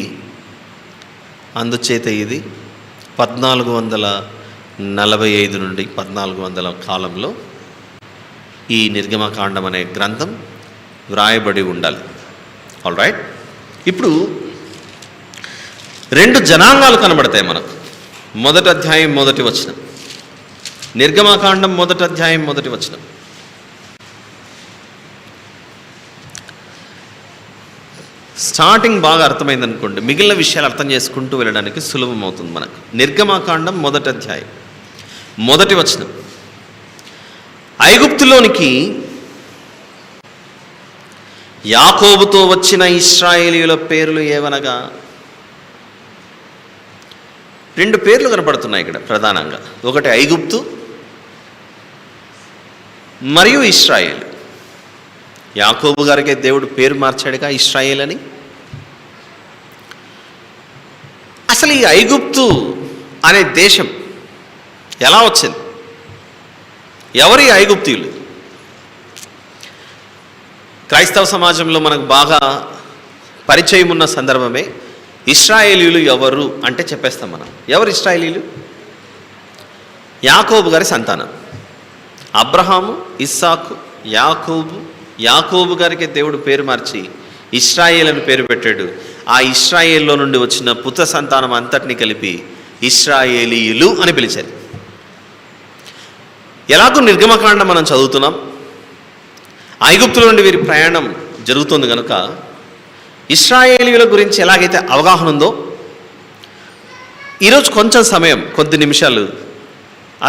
1445 నుండి 1400 కాలంలో ఈ నిర్గమకాండం అనే గ్రంథం వ్రాయబడి ఉండాలి. ఆల్ రైట్, ఇప్పుడు 2 జనాంగాలు కనబడతాయి మనకు. మొదటి అధ్యాయం 1వ వచనం, నిర్గమకాండం 1వ అధ్యాయం 1వ వచనం. స్టార్టింగ్ బాగా అర్థమైంది అనుకోండి, మిగిలిన విషయాలు అర్థం చేసుకుంటూ వెళ్ళడానికి సులభం అవుతుంది మనకు. నిర్గమకాండం 1వ అధ్యాయం 1వ వచనం, ఐగుప్తులోనికి యాకోబుతో వచ్చిన ఇశ్రాయేలీయుల పేర్లు ఏవనగా, 2 పేర్లు కనపడుతున్నాయి ఇక్కడ ప్రధానంగా. ఒకటి ఐగుప్తు మరియు ఇశ్రాయేల్. యాకోబు గారికి దేవుడు పేరు మార్చాడుగా ఇశ్రాయేల్ అని. అసలు ఈ ఐగుప్తు అనే దేశం ఎలా వచ్చింది? ఎవరి ఐగుప్తీయులు? క్రైస్తవ సమాజంలో మనకు బాగా పరిచయం ఉన్న సందర్భమే ఇశ్రాయేలీయులు ఎవరు అంటే చెప్పేస్తాం మనం. ఎవరు ఇశ్రాయేలీయులు? యాకోబు గారి సంతానం. అబ్రహాము, ఇస్సాకు, యాకోబు గారికి దేవుడు పేరు మార్చి ఇశ్రాయేల్ అని పేరు పెట్టాడు. ఆ ఇశ్రాయేల్లో నుండి వచ్చిన పుత్ర సంతానం అంతటిని కలిపి ఇశ్రాయేలీయులు అని పిలిచారు. ఎలాగో నిర్గమకాండం మనం చదువుతున్నాం, ఐగుప్తుల నుండి వీరి ప్రయాణం జరుగుతుంది కనుక ఇశ్రాయేలీయుల గురించి ఎలాగైతే అవగాహన ఉందో, ఈరోజు కొంచెం సమయం, కొద్ది నిమిషాలు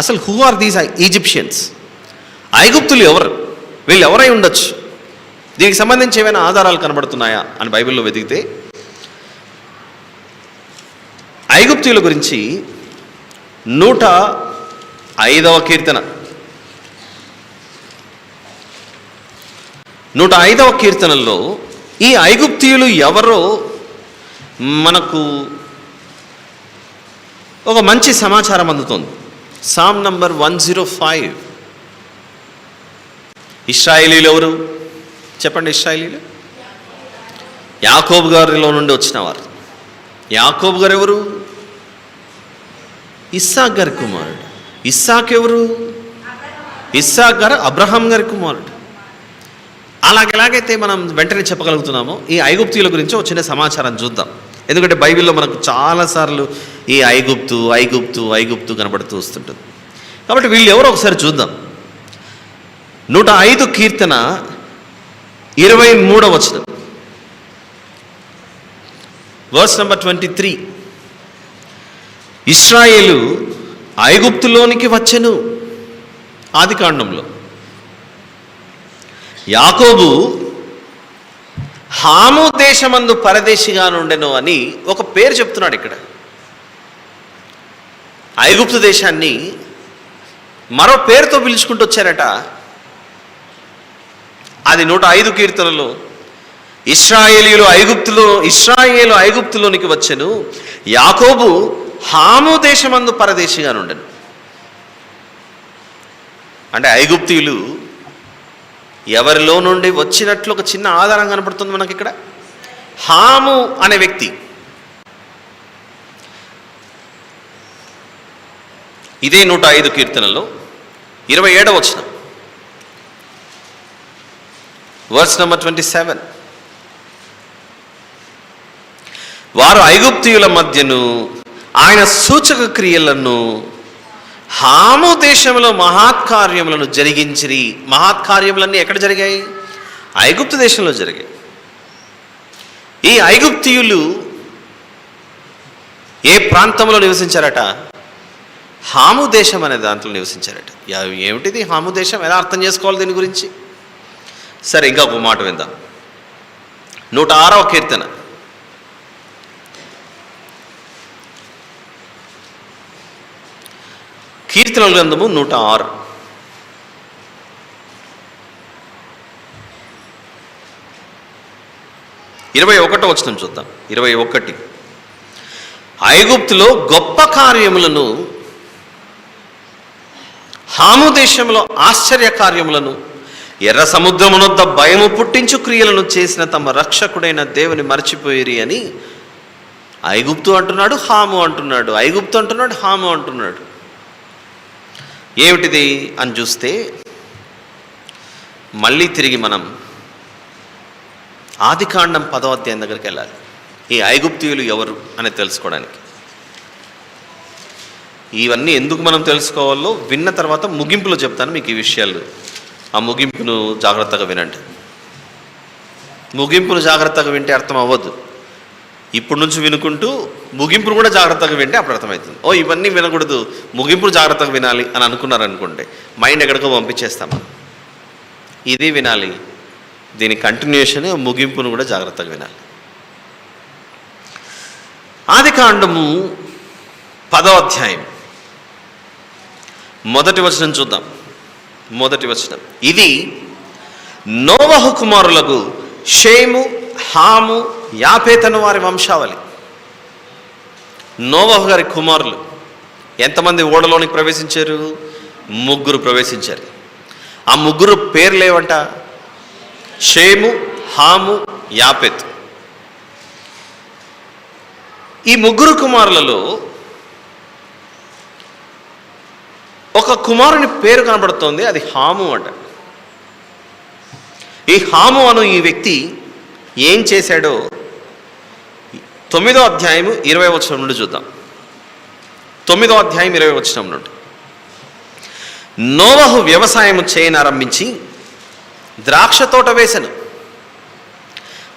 అసలు హూ ఆర్ దీస్ ఈజిప్షియన్స్, ఐగుప్తులు ఎవరు, వీళ్ళు ఎవరై ఉండొచ్చు, దీనికి సంబంధించి ఏమైనా ఆధారాలు కనబడుతున్నాయా అని బైబిల్లో వెతికితే ఐగుప్తుల గురించి 105వ కీర్తన 105వ కీర్తనలో ఈ ఐగుప్తీయులు ఎవరో మనకు ఒక మంచి సమాచారం అందుతుంది. Sam number 105. ఇశ్రాయేలీలు ఎవరు చెప్పండి? ఇశ్రాయేలీలు యాకోబు గారిలో నుండి వచ్చిన వారు. యాకోబు గారు ఎవరు? ఇస్సాక్ గారి కుమారుడు. ఇస్సాక్ ఎవరు? ఇస్సాక్ గారు అబ్రహాం గారి కుమారుడు. ఎలాగైతే మనం వెంటనే చెప్పగలుగుతున్నామో ఈ ఐగుప్తీయుల గురించి ఒక చిన్న సమాచారం చూద్దాం. ఎందుకంటే బైబిల్లో మనకు చాలాసార్లు ఈ ఐగుప్తు ఐగుప్తు ఐగుప్తు కనబడుతూ వస్తుంటుంది. కాబట్టి వీళ్ళు ఎవరో ఒకసారి చూద్దాం. 105 కీర్తన 23వ వచనం, వర్స్ నంబర్ 23. ఇశ్రాయేలు ఐగుప్తులోనికి వచ్చెను. ఆదికాండంలో యాకోబు హాము దేశమందు పరదేశిగా నుండెను అని ఒక పేరు చెప్తున్నాడు ఇక్కడ. ఐగుప్తు దేశాన్ని మరో పేరుతో పిలుచుకుంటూ వచ్చారట. అది 105 కీర్తనలో ఇశ్రాయేలు ఐగుప్తులోనికి వచ్చెను, యాకోబు హాము దేశమందు పరదేశిగా నుండెను. అంటే ఐగుప్తీయులు ఎవరిలో నుండి వచ్చినట్లు ఒక చిన్న ఆధారం కనపడుతుంది మనకి ఇక్కడ. హాము అనే వ్యక్తి, ఇదే 105 కీర్తనలో 27వ వచనం, వర్స్ నంబర్ 27. వారు ఐగుప్తీయుల మధ్యను ఆయన సూచక క్రియలను హాము దేశంలో మహత్కార్యములను జరిగించిరి. మహత్కార్యములన్నీ ఎక్కడ జరిగాయి? ఐగుప్తు దేశంలో జరిగాయి. ఈ ఐగుప్తీయులు ఏ ప్రాంతంలో నివసించారట? హాము దేశం అనే దాంట్లో నివసించారట. ఏమిటిది హాము దేశం? ఎలా అర్థం చేసుకోవాలి దీని గురించి? సరే, ఇంకా ఒక మాట విందాం. 106వ కీర్తన, కీర్తనల గ్రంథము 106, 21వ వచనం చూద్దాం. 21. ఐగుప్తులో గొప్ప కార్యములను, హాము దేశంలో ఆశ్చర్య కార్యములను, ఎర్ర సముద్రమునొద్ద భయము పుట్టించు క్రియలను చేసిన తమ రక్షకుడైన దేవుని మర్చిపోయిరి అని ఐగుప్తు అంటున్నాడు, హాము అంటున్నాడు. ఐగుప్తు అంటున్నాడు, హాము అంటున్నాడు. ఏమిటిది అని చూస్తే మళ్ళీ తిరిగి మనం ఆదికాండం 10వ అధ్యాయం దగ్గరికి వెళ్ళాలి. ఈ ఐగుప్తీయులు ఎవరు అని తెలుసుకోవడానికి. ఇవన్నీ ఎందుకు మనం తెలుసుకోవాలో విన్న తర్వాత ముగింపులో చెప్తాను మీకు ఈ విషయాలు. ఆ ముగింపును జాగ్రత్తగా వినండి. ముగింపును జాగ్రత్తగా వింటే అర్థం అవ్వద్దు. ఇప్పటి నుంచి వినుకుంటూ ముగింపును కూడా జాగ్రత్తగా వింటే అప్పుడు అర్థమవుతుంది. ఇవన్నీ వినకూడదు, ముగింపును జాగ్రత్తగా వినాలి అని అనుకున్నారనుకోండి, మైండ్ ఎక్కడికో పంపించేస్తాం. ఇది వినాలి, దీని కంటిన్యూషన్, ముగింపును కూడా జాగ్రత్తగా వినాలి. ఆదికాండము 10వ అధ్యాయం మొదటి వచనం చూద్దాం. మొదటి వచనం, ఇది నోవహు కుమారులకు షేము, హాము, యాపేతను వారి వంశావళి. నోవహు గారి కుమారులు ఎంతమంది ఓడలోనికి ప్రవేశించారు? 3 ప్రవేశించారు. ఆ 3 పేర్లు ఏమంట? షేము, హాము, యాపెత్. ఈ 3 కుమారులలో ఒక కుమారుని పేరు కనబడుతోంది, అది హాము అంట. ఈ హాము అను ఈ వ్యక్తి ఏం చేశాడో 9వ అధ్యాయం 20వ వచనం నుండి చూద్దాం. 9వ అధ్యాయం 20వ వచనం నుండి, నోవహు వ్యవసాయము చేయనారంభించి ద్రాక్ష తోట వేసెను.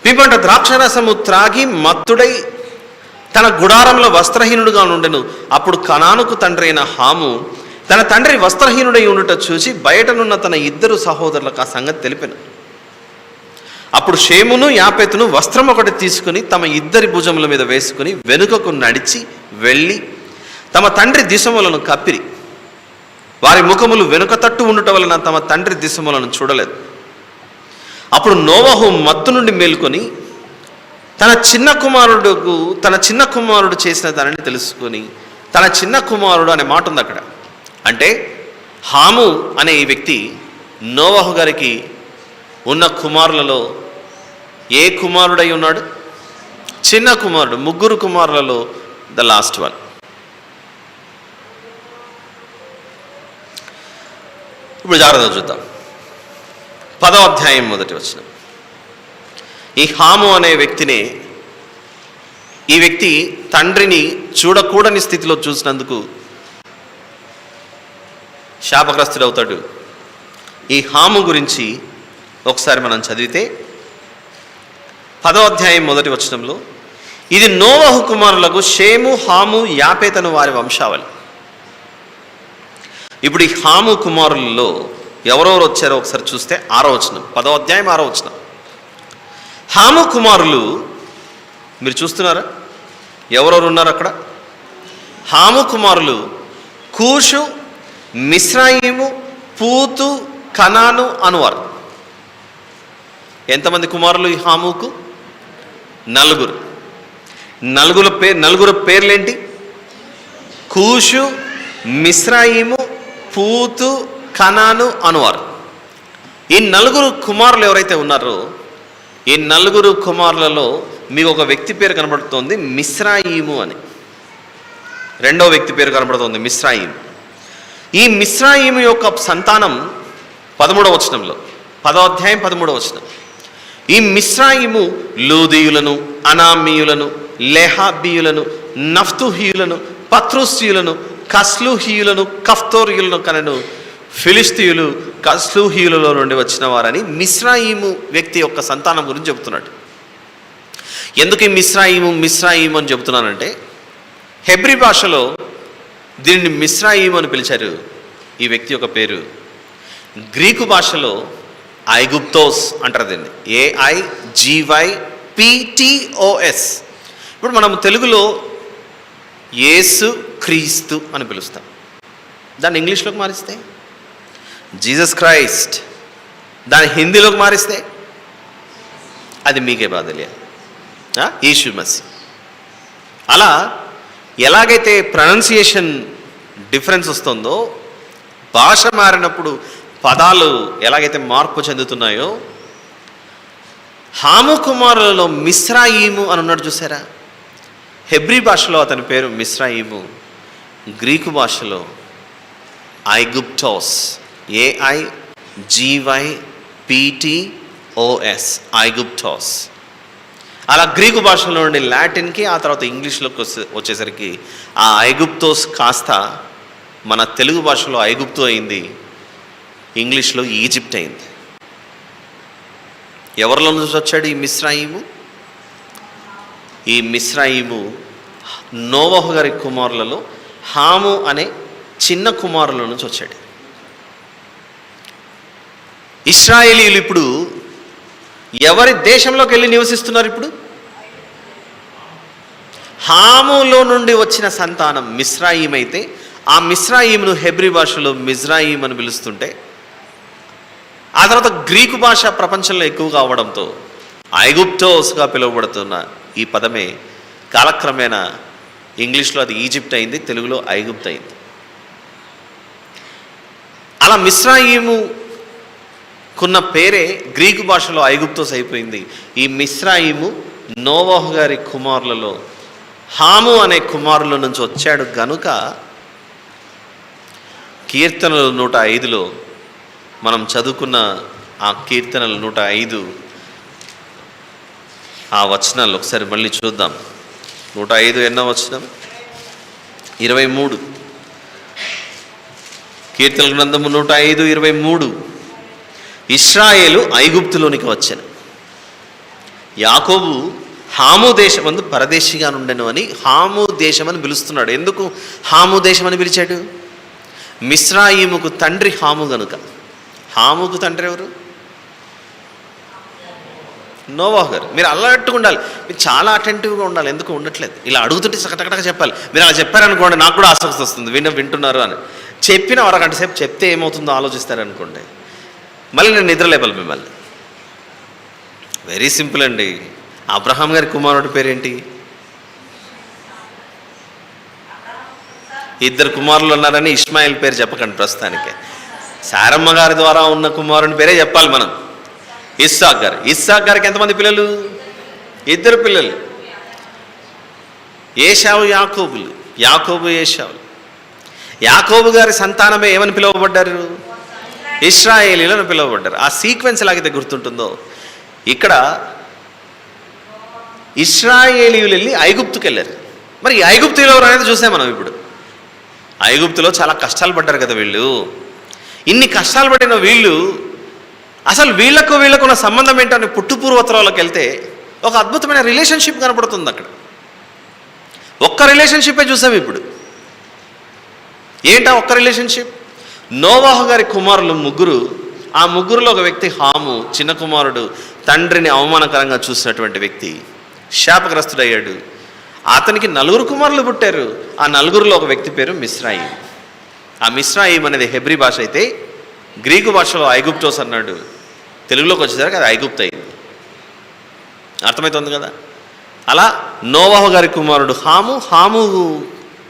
పిమ్మట ద్రాక్షరసము త్రాగి మత్తుడై తన గుడారంలో వస్త్రహీనుడుగా నుండెను. అప్పుడు కనానుకు తండ్రి అయిన హాము తన తండ్రి వస్త్రహీనుడై ఉండుట చూసి బయటనున్న తన 2 సహోదరులకు ఆ సంగతి తెలిపెను. అప్పుడు షేమును యాపెతును వస్త్రం ఒకటి తీసుకుని తమ 2 భుజముల మీద వేసుకుని వెనుకకు నడిచి వెళ్ళి తమ తండ్రి దిశములను కప్పిరి. వారి ముఖములు వెనుక తట్టు ఉండుట వలన తమ తండ్రి దిశములను చూడలేదు. అప్పుడు నోవహు మత్తు నుండి మేల్కొని తన చిన్న కుమారుడు చేసిన దానిని తెలుసుకొని, తన చిన్న కుమారుడు అనే మాట ఉంది అక్కడ. అంటే హాము అనే ఈ వ్యక్తి నోవహు గారికి ఉన్న కుమారులలో ఏ కుమారుడై ఉన్నాడు? చిన్న కుమారుడు. 3 కుమారులలో ద లాస్ట్ వన్. ఇప్పుడు జాగ్రత్తగా చూద్దాం. 10వ అధ్యాయం 1వ వచనం. ఈ హాము అనే వ్యక్తినే, ఈ వ్యక్తి తండ్రిని చూడకూడని స్థితిలో చూసినందుకు శాపగ్రస్తుడవుతాడు. ఈ హాము గురించి ఒకసారి మనం చదివితే 10వ అధ్యాయం 1వ వచనంలో, ఇది నోవహు కుమారులకు షేము, హాము, యాపేతను వారి వంశావళి. ఇప్పుడు ఈ హాము కుమారులలో ఎవరెవరు వచ్చారో ఒకసారి చూస్తే 6వ వచనం, 10వ అధ్యాయం 6వ వచనం. హాము కుమారులు మీరు చూస్తున్నారా? ఎవరెవరు ఉన్నారు అక్కడ? హాము కుమారులు కూషు, మిస్రాయిము, పూతు, కనాను అనువారు. ఎంతమంది కుమారులు ఈ హాముకు? 4. నలుగురు పేర్లేంటి? కూషు, మిస్రాయిము, పూతు, కనాను అనువారు. ఈ 4 కుమారులు ఎవరైతే ఉన్నారో, ఈ 4 కుమారులలో మీకు ఒక వ్యక్తి పేరు కనబడుతోంది, మిస్రాయిము అని. 2వ వ్యక్తి పేరు కనబడుతోంది, మిస్రాయిము. ఈ మిస్రాయిము యొక్క సంతానం 13వ వచనంలో, 10వ అధ్యాయం 13వ వచనం. ఈ మిస్రాయిము లూదీయులను, అనామీయులను, లేహాబీయులను, నఫ్తుహీయులను, పత్రుస్యులను, కస్లూహీయులను, కఫ్తోరియులను కనను. ఫిలిస్తీయులు కస్లూహీయులలో నుండి వచ్చిన వారని మిస్రాయిము వ్యక్తి యొక్క సంతానం గురించి చెబుతున్నాడు. ఎందుకు ఈ మిస్రాయిము అని చెబుతున్నానంటే, హెబ్రీ భాషలో దీనిని మిస్రాయిము అని పిలిచారు ఈ వ్యక్తి యొక్క పేరు. గ్రీకు భాషలో ఐగుప్తోస్ అంటారు దీన్ని, AIGYPTOS. ఇప్పుడు మనం తెలుగులో యేసు క్రీస్తు అని పిలుస్తాం. దాన్ని ఇంగ్లీష్లోకి మారిస్తే జీసస్ క్రైస్ట్, దాన్ని హిందీలోకి మారిస్తే అది మీకే బాధలే, యేసు మసీ. అలా ఎలాగైతే ప్రొనౌన్సియేషన్ డిఫరెన్స్ వస్తుందో, భాష మారినప్పుడు పదాలు ఎలాగైతే మార్పు చెందుతున్నాయో, హాము కుమారులలో మిస్రాయిము అని ఉన్నాడు చూసారా? హెబ్రీ భాషలో అతని పేరు మిస్రాయిము, గ్రీకు భాషలో ఐగుప్టోస్, AIGYPTOS, ఐగుప్టోస్. అలా గ్రీకు భాషలో నుండి లాటిన్కి, ఆ తర్వాత ఇంగ్లీష్లోకి వచ్చేసరికి ఆ ఐగుప్తోస్ కాస్త మన తెలుగు భాషలో ఐగుప్తు అయింది, ఇంగ్లీష్లో ఈజిప్ట్ అయింది. ఎవరిలో నుంచి వచ్చాడు ఈ మిస్రాయిము? ఈ మిస్రాయిము నోవహు గారి కుమారులలో హాము అనే చిన్న కుమారుల నుంచి వచ్చాడు. ఇశ్రాయేలీయులు ఇప్పుడు ఎవరి దేశంలోకి వెళ్ళి నివసిస్తున్నారు? ఇప్పుడు హాములో నుండి వచ్చిన సంతానం మిస్రాయిం అయితే, ఆ మిస్రాయిమును హెబ్రీ భాషలో మిజ్రాయిం అని పిలుస్తుంటే, ఆ తర్వాత గ్రీకు భాష ప్రపంచంలో ఎక్కువగా అవడంతో ఐగుప్టోస్గా పిలువబడుతున్న ఈ పదమే కాలక్రమేణా ఇంగ్లీష్లో అది ఈజిప్ట్ అయింది, తెలుగులో ఐగుప్తు అయింది. అలా మిస్రాయిముకున్న పేరే గ్రీకు భాషలో ఐగుప్తోస్ అయిపోయింది. ఈ మిస్రాయిము నోవహు గారి కుమారులలో హాము అనే కుమారుల నుంచి వచ్చాడు గనుక కీర్తనలు 105లో మనం చదువుకున్న ఆ కీర్తనలు 105 ఆ వచనాలు ఒకసారి మళ్ళీ చూద్దాం. 105 ఎన్నో వచనం? 23. కీర్తనల గ్రంథము 105:23. ఇశ్రాయేలు ఐగుప్తులోనికి వచ్చాను, యాకోబు హాము దేశమందు పరదేశిగా నుండెను అని హాము దేశమని పిలుస్తున్నాడు. ఎందుకు హాము దేశమని పిలిచాడు? మిస్రాయిముకు తండ్రి హాము గనుక. హాముకు తండ్రి ఎవరు? నోవహు గారు. మీరు అలర్ట్గా ఉండాలి, మీరు చాలా అటెంటివ్గా ఉండాలి. ఎందుకు ఉండట్లేదు? ఇలా అడుగుతుంటే సకటకటగా చెప్పాలి. మీరు అలా చెప్పారనుకోండి, నాకు కూడా ఆసక్తి వస్తుంది, వింటున్నారు అని. చెప్పిన అరగంట సేపు చెప్తే ఏమవుతుందో ఆలోచిస్తారనుకోండి, మళ్ళీ నేను నిద్రలేపాలి మిమ్మల్ని. వెరీ సింపుల్ అండి. అబ్రహాం గారి కుమారుడి పేరేంటి? ఇద్దరు కుమారులు ఉన్నారని ఇష్మాయిల్ పేరు చెప్పకండి ప్రస్తుతానికి. సారమ్మ గారి ద్వారా ఉన్న కుమారుని పేరే చెప్పాలి మనం. ఇస్సాక్ గారు. ఇస్సాక్ గారికి ఎంతమంది పిల్లలు? ఇద్దరు పిల్లలు, ఏశావు యాకోబులు. యాకోబు ఏశావులు. యాకోబు గారి సంతానమే ఏమని పిలువబడ్డారు? ఇశ్రాయేలీలను పిలువబడ్డారు. ఆ సీక్వెన్స్ ఎలాగైతే గుర్తుంటుందో, ఇక్కడ ఇశ్రాయేలీయులు వెళ్ళి ఐగుప్తుకి వెళ్ళారు. మరి ఐగుప్తులో ఎవరు అనేది చూసాం మనం. ఇప్పుడు ఐగుప్తులో చాలా కష్టాలు పడ్డారు కదా వీళ్ళు. ఇన్ని కష్టాలు పడిన వీళ్ళు అసలు వీళ్ళకున్న సంబంధం ఏంటని పుట్టుపూర్వోత్తరాలకు వెళ్తే ఒక అద్భుతమైన రిలేషన్షిప్ కనపడుతుంది అక్కడ. ఒక్క రిలేషన్షిప్పే చూసాం ఇప్పుడు. ఏంటా ఒక్క రిలేషన్షిప్? నోవాహు గారి కుమారులు ముగ్గురు. ఆ ముగ్గురులో ఒక వ్యక్తి హాము, చిన్న కుమారుడు, తండ్రిని అవమానకరంగా చూసినటువంటి వ్యక్తి, శాపగ్రస్తుడయ్యాడు. అతనికి 4 కుమారులు పుట్టారు. ఆ 4లో ఒక వ్యక్తి పేరు మిస్రాయిం. ఆ మిస్రాయిం అనేది హెబ్రీ భాష అయితే, గ్రీకు భాషలో ఐగుప్టోస్ అన్నాడు. తెలుగులోకి వచ్చేసరికి అది ఐగుప్తు అయింది. అర్థమవుతుంది కదా. అలా నోవాహు గారి కుమారుడు హాము, హాము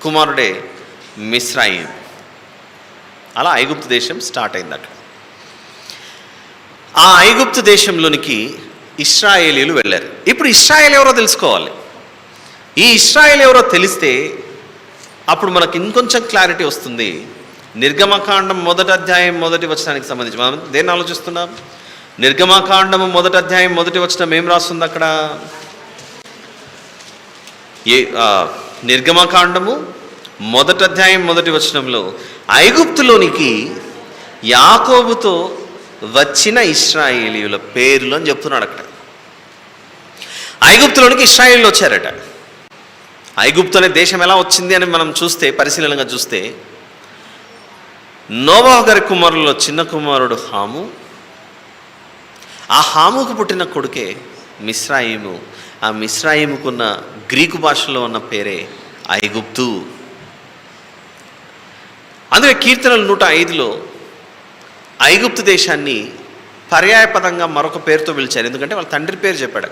కుమారుడే మిస్రాయిం. అలా ఐగుప్తు దేశం స్టార్ట్ అయింది అక్కడ. ఆ ఐగుప్తు దేశంలోనికి ఇశ్రాయేలీలు వెళ్ళారు. ఇప్పుడు ఇశ్రాయేల్ ఎవరో తెలుసుకోవాలి. ఈ ఇశ్రాయేల్ ఎవరో తెలిస్తే అప్పుడు మనకు ఇంకొంచెం క్లారిటీ వస్తుంది. నిర్గమకాండం 1వ అధ్యాయం 1వ వచనానికి సంబంధించి మనం దేన్ని ఆలోచిస్తున్నాం? నిర్గమకాండము 1వ అధ్యాయం 1వ వచనం ఏం రాస్తుంది అక్కడ? నిర్గమకాండము 1వ అధ్యాయం 1వ వచనంలో ఐగుప్తులోనికి యాకోబుతో వచ్చిన ఇశ్రాయేలీయుల పేర్లు అని చెప్తున్నాడు అక్కడ. ఐగుప్తులోనికి ఇశ్రాయేలీలు వచ్చారట. ఐగుప్తు అనే దేశం ఎలా వచ్చింది అని మనం చూస్తే, పరిశీలనగా చూస్తే, నోవాహు గారి కుమారులలో చిన్న కుమారుడు హాము. ఆ హాముకు పుట్టిన కొడుకే మిస్రాయిము. ఆ మిస్రాయిముకున్న గ్రీకు భాషలో ఉన్న పేరే ఐగుప్తు. అందుకే కీర్తనలు 105లో ఐగుప్తు దేశాన్ని పర్యాయపదంగా మరొక పేరుతో పిలిచారు. ఎందుకంటే వాళ్ళ తండ్రి పేరు చెప్పాడు.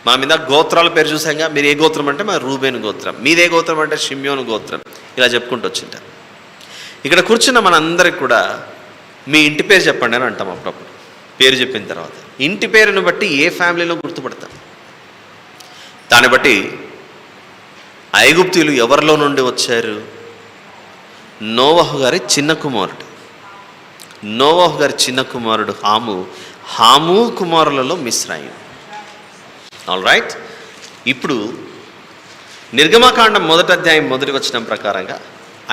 మా మీద గోత్రాల పేరు చూసాంగా. మీరు ఏ గోత్రం అంటే మా రూబేను గోత్రం, మీదే గోత్రం అంటే షిమ్యోను గోత్రం, ఇలా చెప్పుకుంటూ వచ్చింటారు. ఇక్కడ కూర్చున్న మనందరికి కూడా మీ ఇంటి పేరు చెప్పండి అని అంటాం అప్పుడప్పుడు. పేరు చెప్పిన తర్వాత ఇంటి పేరును బట్టి ఏ ఫ్యామిలీలో గుర్తుపడతాం. దాన్ని బట్టి ఐగుప్తీయులు ఎవరిలో నుండి వచ్చారు? నోవాహు గారి చిన్న కుమారుడు. నోవాహు గారి చిన్న కుమారుడు హాము. హాము కుమారులలో మిస్రాయిం. All right. ఇప్పుడు నిర్గమకాండం 1వ అధ్యాయం 1వ వచనం ప్రకారంగా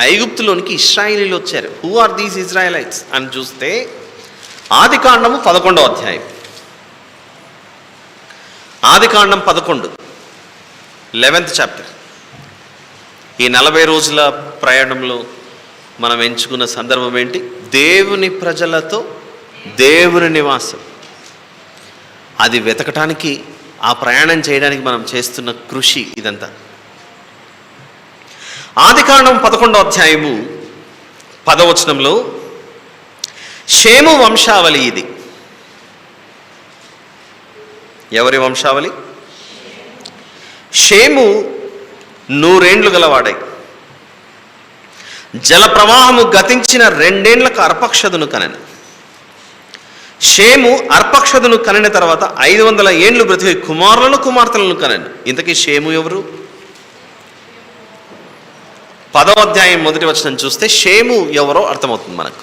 ఐగుప్తులోనికి ఇశ్రాయేలీలు వచ్చారు. హూ ఆర్ దీస్ ఇజ్రాయలైట్స్ అని చూస్తే ఆదికాండము 11వ అధ్యాయం. ఆదికాండం 11, 11th చాప్టర్. ఈ 40 రోజుల ప్రయాణంలో మనం ఎంచుకున్న సందర్భం ఏంటి? దేవుని ప్రజలతో దేవుని నివాసం. అది వెతకటానికి, ఆ ప్రయాణం చేయడానికి మనం చేస్తున్న కృషి ఇదంతా. ఆదికాండం 11వ అధ్యాయము 10వ వచనంలో షేము వంశావళి ఇది. ఎవరి వంశావళి? షేము 100 ఏండ్లు గలవాడై జల ప్రవాహము గతించిన 2 ఏండ్లకు అర్పక్షదును కనెను. షేము అర్పక్షదును కనిన తర్వాత 500 ఏండ్లు బ్రతికి కుమారులను కుమార్తెలను కనెను. ఇంతకీ షేము ఎవరు? 10వ అధ్యాయం 1వ వచనం చూస్తే షేము ఎవరో అర్థమవుతుంది మనకు.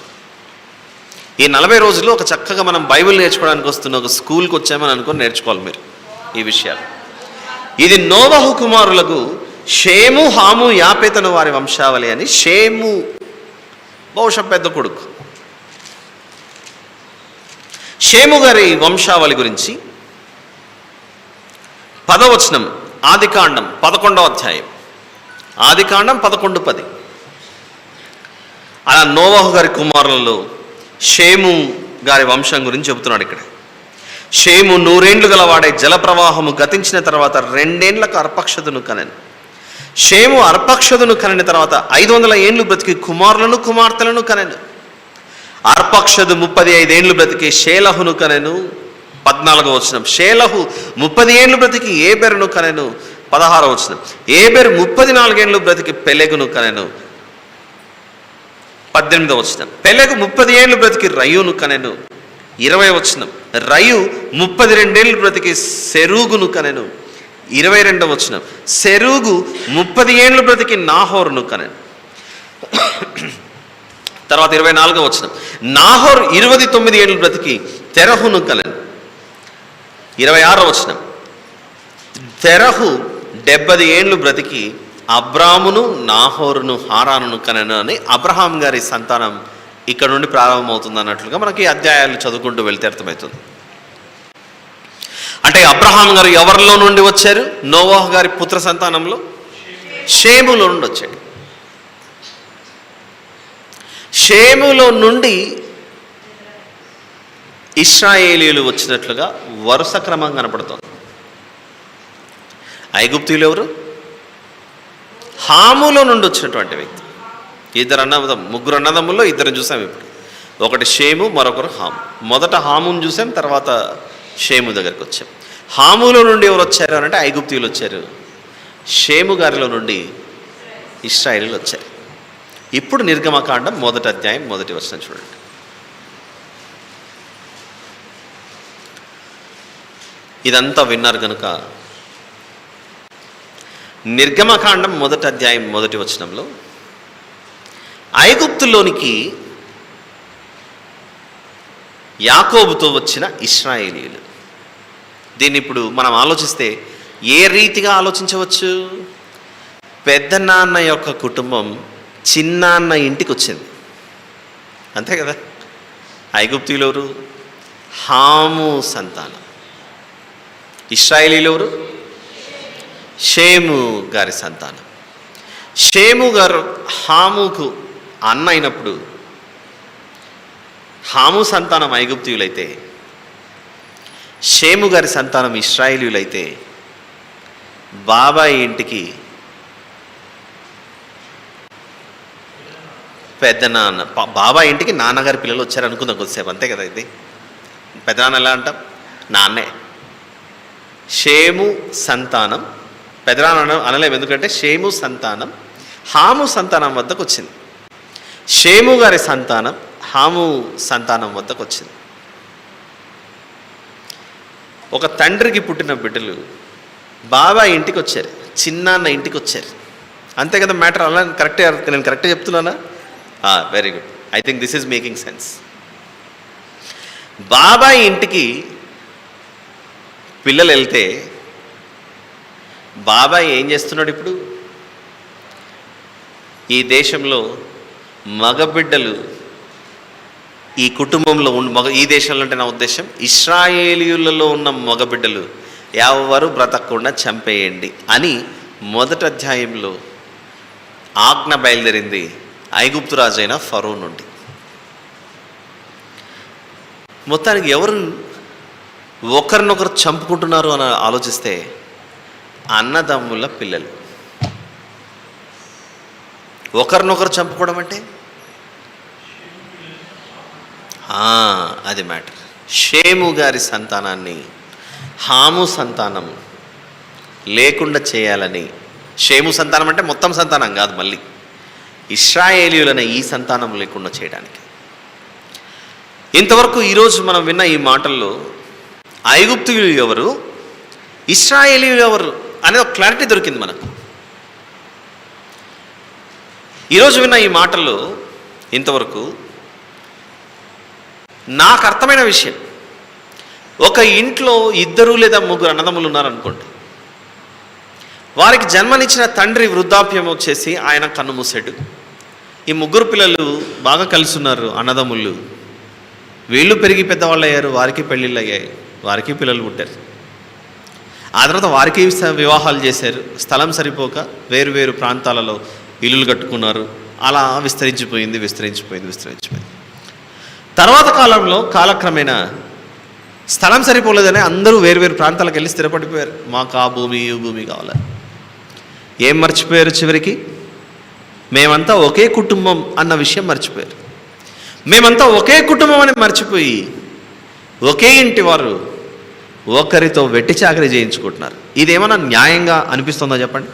ఈ 40 రోజుల్లో ఒక చక్కగా మనం బైబిల్ నేర్చుకోవడానికి వస్తున్న ఒక స్కూల్కి వచ్చామని అనుకొని నేర్చుకోవాలి మీరు ఈ విషయాలు. ఇది నోవహు కుమారులకు షేము, హాము, యాపెతను వారి వంశావళి అని. షేము బహుశా పెద్ద కొడుకు. షేము గారి వంశావళి గురించి 10వ వచనం ఆదికాండం 11వ అధ్యాయం. ఆదికాండం 11:10. అలా నోవహు గారి కుమారులలో షేము గారి వంశం గురించి చెబుతున్నాడు ఇక్కడ. షేము 100 ఏండ్లు గలవాడే జలప్రవాహము గతించిన తర్వాత 2 ఏండ్లకు అర్పక్షదును కనెను. షేము అర్పక్షదును కనిన తర్వాత 500 ఏండ్లు బ్రతికి కుమారులను కుమార్తెలను కనెను. అర్పక్షదు 35 ఏండ్లు బ్రతికి షేలహును కనెను. 14వ వచనం, షేలహు 30 ఏండ్లు బ్రతికి ఏబెరును కనెను. 16వ వచనం, ఏబెరు 34 ఏండ్లు బ్రతికి పెలెగును కనెను. 18వ వచనం, పెలెగు 30 ఏండ్లు బ్రతికి రయును కనెను. 20వ వచనం, రయు 32 ఏండ్లు బ్రతికి సెరూగును కనెను. 22వ వచనం, సెరూగు 30 ఏండ్లు బ్రతికి నాహోరును కనెను. తర్వాత 24వ వచనం, నాహోరు 29 ఏండ్లు బ్రతికి తెరహును కనెను. 26వ వచనం, తెరహు 70 ఏండ్లు బ్రతికి అబ్రామును నాహోరును హారానును కనెను అని అబ్రహాం గారి సంతానం ఇక్కడ నుండి ప్రారంభమవుతుంది అన్నట్లుగా మనకి అధ్యాయాలు చదువుకుంటూ వెళ్తే అర్థమవుతుంది. అంటే అబ్రహాం గారు ఎవరిలో నుండి వచ్చారు? నోవాహు గారి పుత్ర సంతానంలో షేములో నుండి వచ్చాడు. షేములో నుండి ఇశ్రాయేలీయులు వచ్చినట్లుగా వరుస క్రమం కనపడుతుంది. ఐగుప్తీయులు ఎవరు? హాములో నుండి వచ్చినటువంటి వ్యక్తి. ముగ్గురు అన్నదమ్ముల్లో ఇద్దరు చూసాం ఇప్పుడు. ఒకటి షేము, మరొకరు హాము. మొదట హామును చూసాం, తర్వాత షేము దగ్గరికి వచ్చాం. హాములో నుండి ఎవరు వచ్చారు అని అంటే ఐగుప్తీయులు వచ్చారు. షేము గారిలో నుండి ఇశ్రాయేలీయులు వచ్చారు. ఇప్పుడు నిర్గమకాండం 1వ అధ్యాయం 1వ వచనం చూడండి. ఇదంతా విన్నారు కనుక నిర్గమకాండం 1వ అధ్యాయం 1వ వచనంలో ఐగుప్తులోనికి యాకోబుతో వచ్చిన ఇశ్రాయేలీయులు. దీన్ని ఇప్పుడు మనం ఆలోచిస్తే ఏ రీతిగా ఆలోచించవచ్చు? పెద్ద నాన్న యొక్క కుటుంబం చిన్నాన్న ఇంటికి వచ్చింది, అంతే కదా. ఐగుప్తీయులు ఎవరు? హాము సంతానం. ఇశ్రాయేలీయులు ఎవరు? షేము గారి సంతానం. షేము గారు హాముకు అన్న అయినప్పుడు హాము సంతానం ఐగుప్తీయులైతే, షేము గారి సంతానం ఇశ్రాయేలీయులైతే, బాబాయ్ ఇంటికి పెద్ద నాన్న, బాబాయ్ ఇంటికి నాన్నగారి పిల్లలు వచ్చారు అనుకుందాం కొద్దిసేపు, అంతే కదా. ఇది పెద్ద నాన్న ఎలా అంటాం? నాన్నే. షేము సంతానం పెదనాన్న అనలేము, ఎందుకంటే షేము సంతానం హాము సంతానం వద్దకు వచ్చింది. షేము గారి సంతానం హాము సంతానం వద్దకు వచ్చింది. ఒక తండ్రికి పుట్టిన బిడ్డలు బాబాయ్ ఇంటికి వచ్చారు, చిన్నాన్న ఇంటికి వచ్చారు, అంతే కదా మ్యాటర్. అలా నేను కరెక్ట్గా చెప్తున్నానా? Very good. I think this is making sense. బాబాయ్ ఇంటికి పిల్లలు వెళ్తే బాబాయ్ ఏం చేస్తున్నాడు? ఇప్పుడు ఈ దేశంలో మగబిడ్డలు ఈ కుటుంబంలో ఈ దేశంలో అంటే నా ఉద్దేశం ఇశ్రాయేలీయులలో ఉన్న మగబిడ్డలు ఎవరు బ్రతకకుండా చంపేయండి అని 1వ అధ్యాయంలో ఆజ్ఞ బయలుదేరింది ఐగుప్తు రాజైన ఫరో నుండి. మొత్తానికి ఎవరు ఒకరినొకరు చంపుకుంటున్నారు అని ఆలోచిస్తే అన్నదమ్ముల పిల్లలు. ఒకరినొకరు చంపుకోవడం అంటే అది మ్యాటర్. షేము గారి సంతానాన్ని హాము సంతానం లేకుండా చేయాలని, షేము సంతానం అంటే మొత్తం సంతానం కాదు, మళ్ళీ ఇశ్రాయేలీయులనే ఈ సంతానం లేకుండా చేయడానికి. ఇంతవరకు ఈరోజు మనం విన్న ఈ మాటల్లో ఐగుప్తీయులు ఎవరు, ఇశ్రాయేలీయులు ఎవరు అనే ఒక క్లారిటీ దొరికింది మనకు. ఈరోజు విన్న ఈ మాటల్లో ఇంతవరకు నాకు అర్థమైన విషయం, ఒక ఇంట్లో 2 లేదా 3 అన్నదమ్ములు ఉన్నారనుకోండి. వారికి జన్మనిచ్చిన తండ్రి వృద్ధాప్యం వచ్చేసి ఆయన కన్ను మూసాడు. ఈ 3 పిల్లలు బాగా కలిసి ఉన్నారు, అన్నదమ్ముళ్ళు. వీళ్ళు పెరిగి పెద్దవాళ్ళు అయ్యారు, వారికి పెళ్ళిళ్ళు అయ్యాయి, వారికి పిల్లలు పుట్టారు. ఆ తర్వాత వారికి వివాహాలు చేశారు. స్థలం సరిపోక వేరు ప్రాంతాలలో ఇల్లులు కట్టుకున్నారు. అలా విస్తరించిపోయింది. తర్వాత కాలంలో కాలక్రమేణా స్థలం సరిపోలేదని అందరూ వేరు ప్రాంతాలకు వెళ్ళి స్థిరపడిపోయారు. మాకు ఆ భూమి ఈ భూమి కావాలని. ఏం మర్చిపోయారు? చివరికి మేమంతా ఒకే కుటుంబం అన్న విషయం మర్చిపోయారు. మేమంతా ఒకే కుటుంబం అని మర్చిపోయి ఒకే ఇంటి వారు ఒకరితో వెట్టి చాకరీ చేయించుకుంటున్నారు. ఇదేమన్నా న్యాయంగా అనిపిస్తుందో చెప్పండి?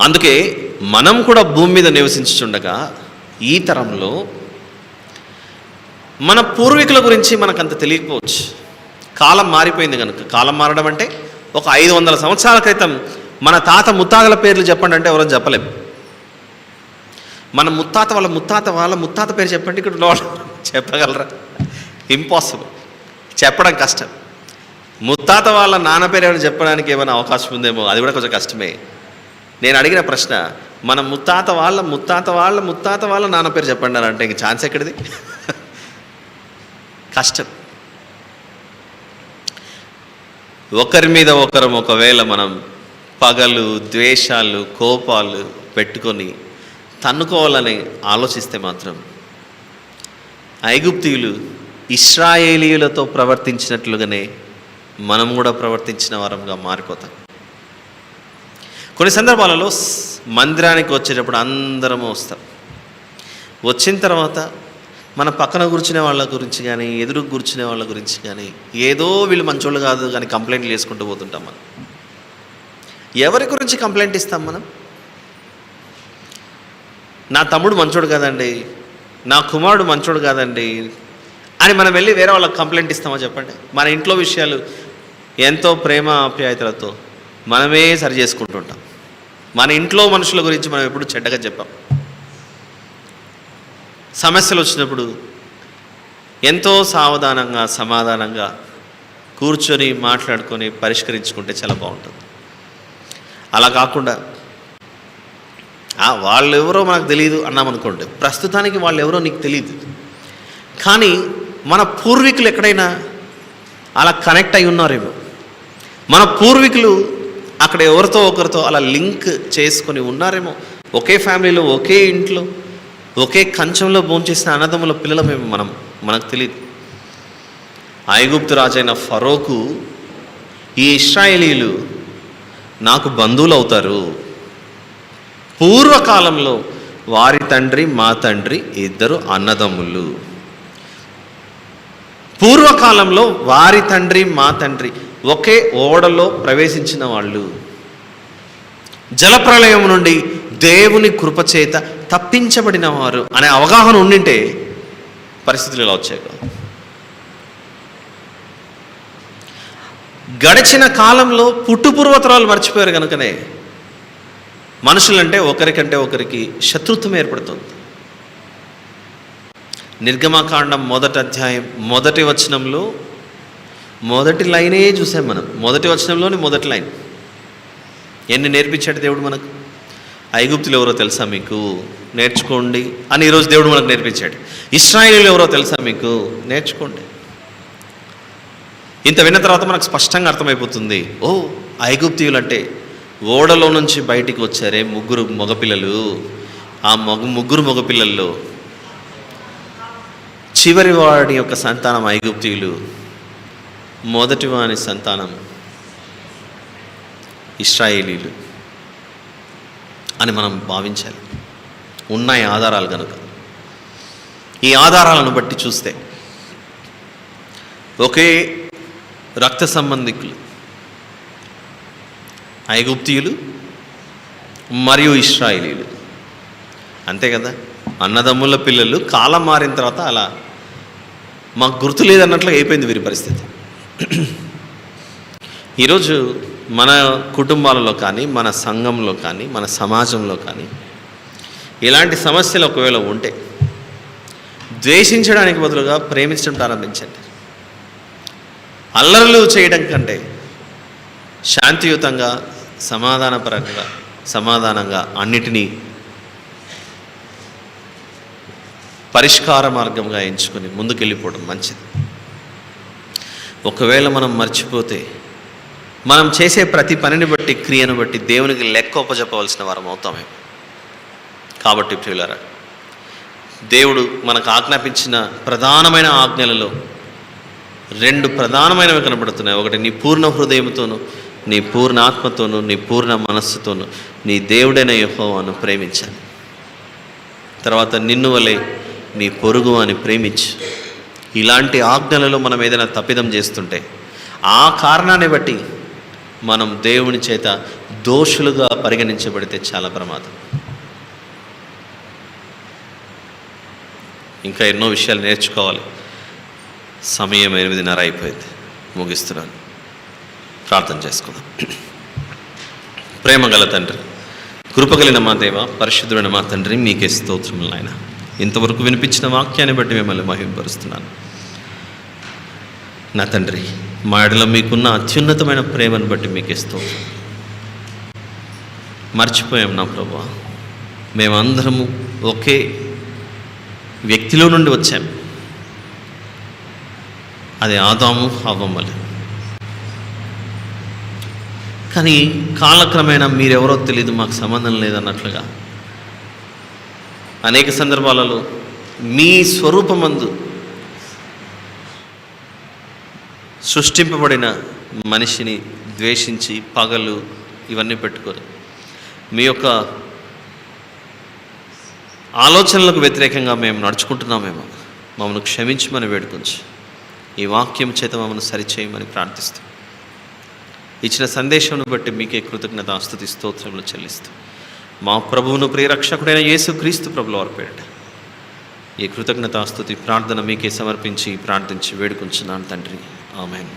అందుకే మనం కూడా భూమి మీద నివసించుచుండగా ఈ తరంలో మన పూర్వీకుల గురించి మనకంత తెలియకపోవచ్చు. కాలం మారిపోయింది కనుక. కాలం మారడం అంటే ఒక 500 సంవత్సరాల క్రితం మన తాత ముత్తాతల పేర్లు చెప్పండి అంటే ఎవరో చెప్పలేం. మన ముత్తాత వాళ్ళ ముత్తాత పేరు చెప్పండి, ఇక్కడ చెప్పగలరా? ఇంపాసిబుల్, చెప్పడం కష్టం. ముత్తాత వాళ్ళ నాన్న పేరు ఏమైనా చెప్పడానికి ఏమైనా అవకాశం ఉందేమో, అది కూడా కొంచెం కష్టమే. నేను అడిగిన ప్రశ్న, మన ముత్తాత వాళ్ళ నాన్న పేరు చెప్పండి అని అంటే ఇంక ఛాన్స్ ఎక్కడిది? కష్టం. ఒకరి మీద ఒకరం ఒకవేళ మనం పగలు, ద్వేషాలు, కోపాలు పెట్టుకొని తన్నుకోవాలని ఆలోచిస్తే మాత్రం ఐగుప్తీయులు ఇశ్రాయేలీయులతో ప్రవర్తించినట్లుగానే మనం కూడా ప్రవర్తించిన వారంగా మారిపోతాం. కొన్ని సందర్భాలలో మందిరానికి వచ్చేటప్పుడు అందరము వస్తాం. వచ్చిన తర్వాత మన పక్కన కూర్చునే వాళ్ళ గురించి కానీ, ఎదురు కూర్చునే వాళ్ళ గురించి కానీ, ఏదో వీళ్ళు మంచోళ్ళు కాదు కానీ కంప్లైంట్లు వేసుకుంటూ పోతుంటాం. మనం ఎవరి గురించి కంప్లైంట్ ఇస్తాం? మనం నా తమ్ముడు మంచోడు కాదండి, నా కుమారుడు మంచోడు కాదండి అని మనం వెళ్ళి వేరే వాళ్ళకి కంప్లైంట్ ఇస్తామా చెప్పండి? మన ఇంట్లో విషయాలు ఎంతో ప్రేమ ఆప్యాయతలతో మనమే సరి చేసుకుంటుంటాం. మన ఇంట్లో మనుషుల గురించి మనం ఎప్పుడు చెడ్డగా చెప్పాం. సమస్యలు వచ్చినప్పుడు ఎంతో సావధానంగా, సమాధానంగా కూర్చొని మాట్లాడుకొని పరిష్కరించుకుంటే చాలా బాగుంటుంది. అలా కాకుండా వాళ్ళు ఎవరో మనకు తెలియదు అన్నామనుకోండి, ప్రస్తుతానికి వాళ్ళు ఎవరో నీకు తెలియదు, కానీ మన పూర్వీకులు ఎక్కడైనా అలా కనెక్ట్ అయి ఉన్నారేమో. మన పూర్వీకులు అక్కడ ఎవరితో ఒకరితో అలా లింక్ చేసుకొని ఉన్నారేమో. ఒకే ఫ్యామిలీలో, ఒకే ఇంట్లో, ఒకే కంచంలో భోంచేసిన అన్నదమ్ముల పిల్లలమేమో మనకు తెలియదు. ఐగుప్తు రాజైన ఫరోకు ఈ ఇశ్రాయేలీయులు నాకు బంధువులు అవుతారు. పూర్వకాలంలో వారి తండ్రి మా తండ్రి ఇద్దరు అన్నదమ్ములు. పూర్వకాలంలో వారి తండ్రి మా తండ్రి ఒకే ఓడలో ప్రవేశించిన వాళ్ళు. జలప్రళయం నుండి దేవుని కృపచేత తప్పించబడిన వారు అనే అవగాహన ఉండింటే పరిస్థితులు ఇలా వచ్చాయి. గడిచిన కాలంలో పుట్టుపూర్వతరాలు మర్చిపోయారు కనుకనే మనుషులంటే ఒకరికంటే ఒకరికి శత్రుత్వం ఏర్పడుతుంది. నిర్గమకాండం 1వ అధ్యాయం 1వ వచనంలో మొదటి లైనే చూసాం మనం. 1వ వచనంలోని మొదటి లైన్ ఎన్ని నేర్పించాడు దేవుడు మనకు. ఐగుప్తులు ఎవరో తెలుసా మీకు? నేర్చుకోండి అని ఈరోజు దేవుడు మనకు నేర్పించాడు. ఇశ్రాయేలీయులు ఎవరో తెలుసా మీకు? నేర్చుకోండి. ఇంత విన్న తర్వాత మనకు స్పష్టంగా అర్థమైపోతుంది, ఓ ఐగుప్తీయులు అంటే ఓడలో నుంచి బయటికి వచ్చారే ముగ్గురు మగపిల్లలు. ఆ ముగ్గురు మగపిల్లల్లో చివరి వాడి యొక్క సంతానం ఐగుప్తీయులు, మొదటి వాని సంతానం ఇశ్రాయేలీయులు అని మనం భావించాలి. ఉన్నాయి ఆధారాలు కనుక. ఈ ఆధారాలను బట్టి చూస్తే ఒకే రక్త సంబంధికులు ఐగుప్తీయులు మరియు ఇశ్రాయేలీయులు, అంతే కదా. అన్నదమ్ముల పిల్లలు. కాలం మారిన తర్వాత అలా మాకు గుర్తు లేదన్నట్లు అయిపోయింది వీరి పరిస్థితి. ఈరోజు మన కుటుంబాలలో కానీ, మన సంఘంలో కానీ, మన సమాజంలో కానీ ఇలాంటి సమస్యలు ఒకవేళ ఉంటే ద్వేషించడానికి బదులుగా ప్రేమించడం ప్రారంభించండి. అల్లర్లు చేయడం కంటే శాంతియుతంగా, సమాధానంగా అన్నిటినీ పరిష్కార మార్గంగా ఎంచుకొని ముందుకెళ్ళిపోవడం మంచిది. ఒకవేళ మనం మర్చిపోతే మనం చేసే ప్రతి పనిని బట్టి, క్రియను బట్టి దేవునికి లెక్క ఒప్పజెప్పవలసిన వారం అవుతామే. కాబట్టి ప్రియులారా, దేవుడు మనకు ఆజ్ఞాపించిన ప్రధానమైన ఆజ్ఞలలో 2 ప్రధానమైనవి కనబడుతున్నాయి. ఒకటి, నీ పూర్ణ హృదయంతోనూ, నీ పూర్ణ ఆత్మతోనూ, నీ పూర్ణ మనస్సుతోనూ నీ దేవుడైన యెహోవాను ప్రేమించాలి. తర్వాత నిన్ను వలె నీ పొరుగు అని ప్రేమించు. ఇలాంటి ఆజ్ఞలలో మనం ఏదైనా తప్పిదం చేస్తుంటే ఆ కారణాన్ని బట్టి మనం దేవుని చేత దోషులుగా పరిగణించబడితే చాలా ప్రమాదం. ఇంకా ఎన్నో విషయాలు నేర్చుకోవాలి. సమయం 8:30 అయిపోయింది, ముగిస్తున్నాను. ప్రార్థన చేసుకుందాం. ప్రేమగల తండ్రి, కృపగలిగిన మా దేవ, పరిశుద్ధుడైన మా తండ్రి, మీకే స్తోత్రములు నాయన. ఇంతవరకు వినిపించిన వాక్యాన్ని బట్టి మిమ్మల్ని మహిమపరుస్తున్నాను నా తండ్రి. మా ఎడల మీకున్న అత్యున్నతమైన ప్రేమను బట్టి మీకే స్తోత్రం. మర్చిపోయాం నా ప్రభువా, మేమందరము ఒకే వ్యక్తిలో నుండి వచ్చాము. అది ఆదాము హవ్వమ్మలు. కానీ కాలక్రమేణా మీరెవరో తెలియదు, మాకు సంబంధం లేదన్నట్లుగా అనేక సందర్భాలలో మీ స్వరూపమందు సృష్టింపబడిన మనిషిని ద్వేషించి పగలు ఇవన్నీ పెట్టుకోరు. మీ యొక్క ఆలోచనలకు వ్యతిరేకంగా మేము నడుచుకుంటున్నామేమో, మమ్మల్ని క్షమించమని వేడుకొంచు. ఈ వాక్యం చేత మమ్మల్ని సరిచేయమని ప్రార్థిస్తూ, ఇచ్చిన సందేశం బట్టి మీకే కృతజ్ఞత స్తుతి స్తోత్రములు చెల్లిస్తూ, మా ప్రభువును ప్రియరక్షకుడైన యేసుక్రీస్తు ప్రభుల వారి పేరిట ఈ కృతజ్ఞత స్తుతి ప్రార్థన మీకే సమర్పించి ప్రార్థించి వేడుకొంచున్నాను తండ్రి. ఆమేన్.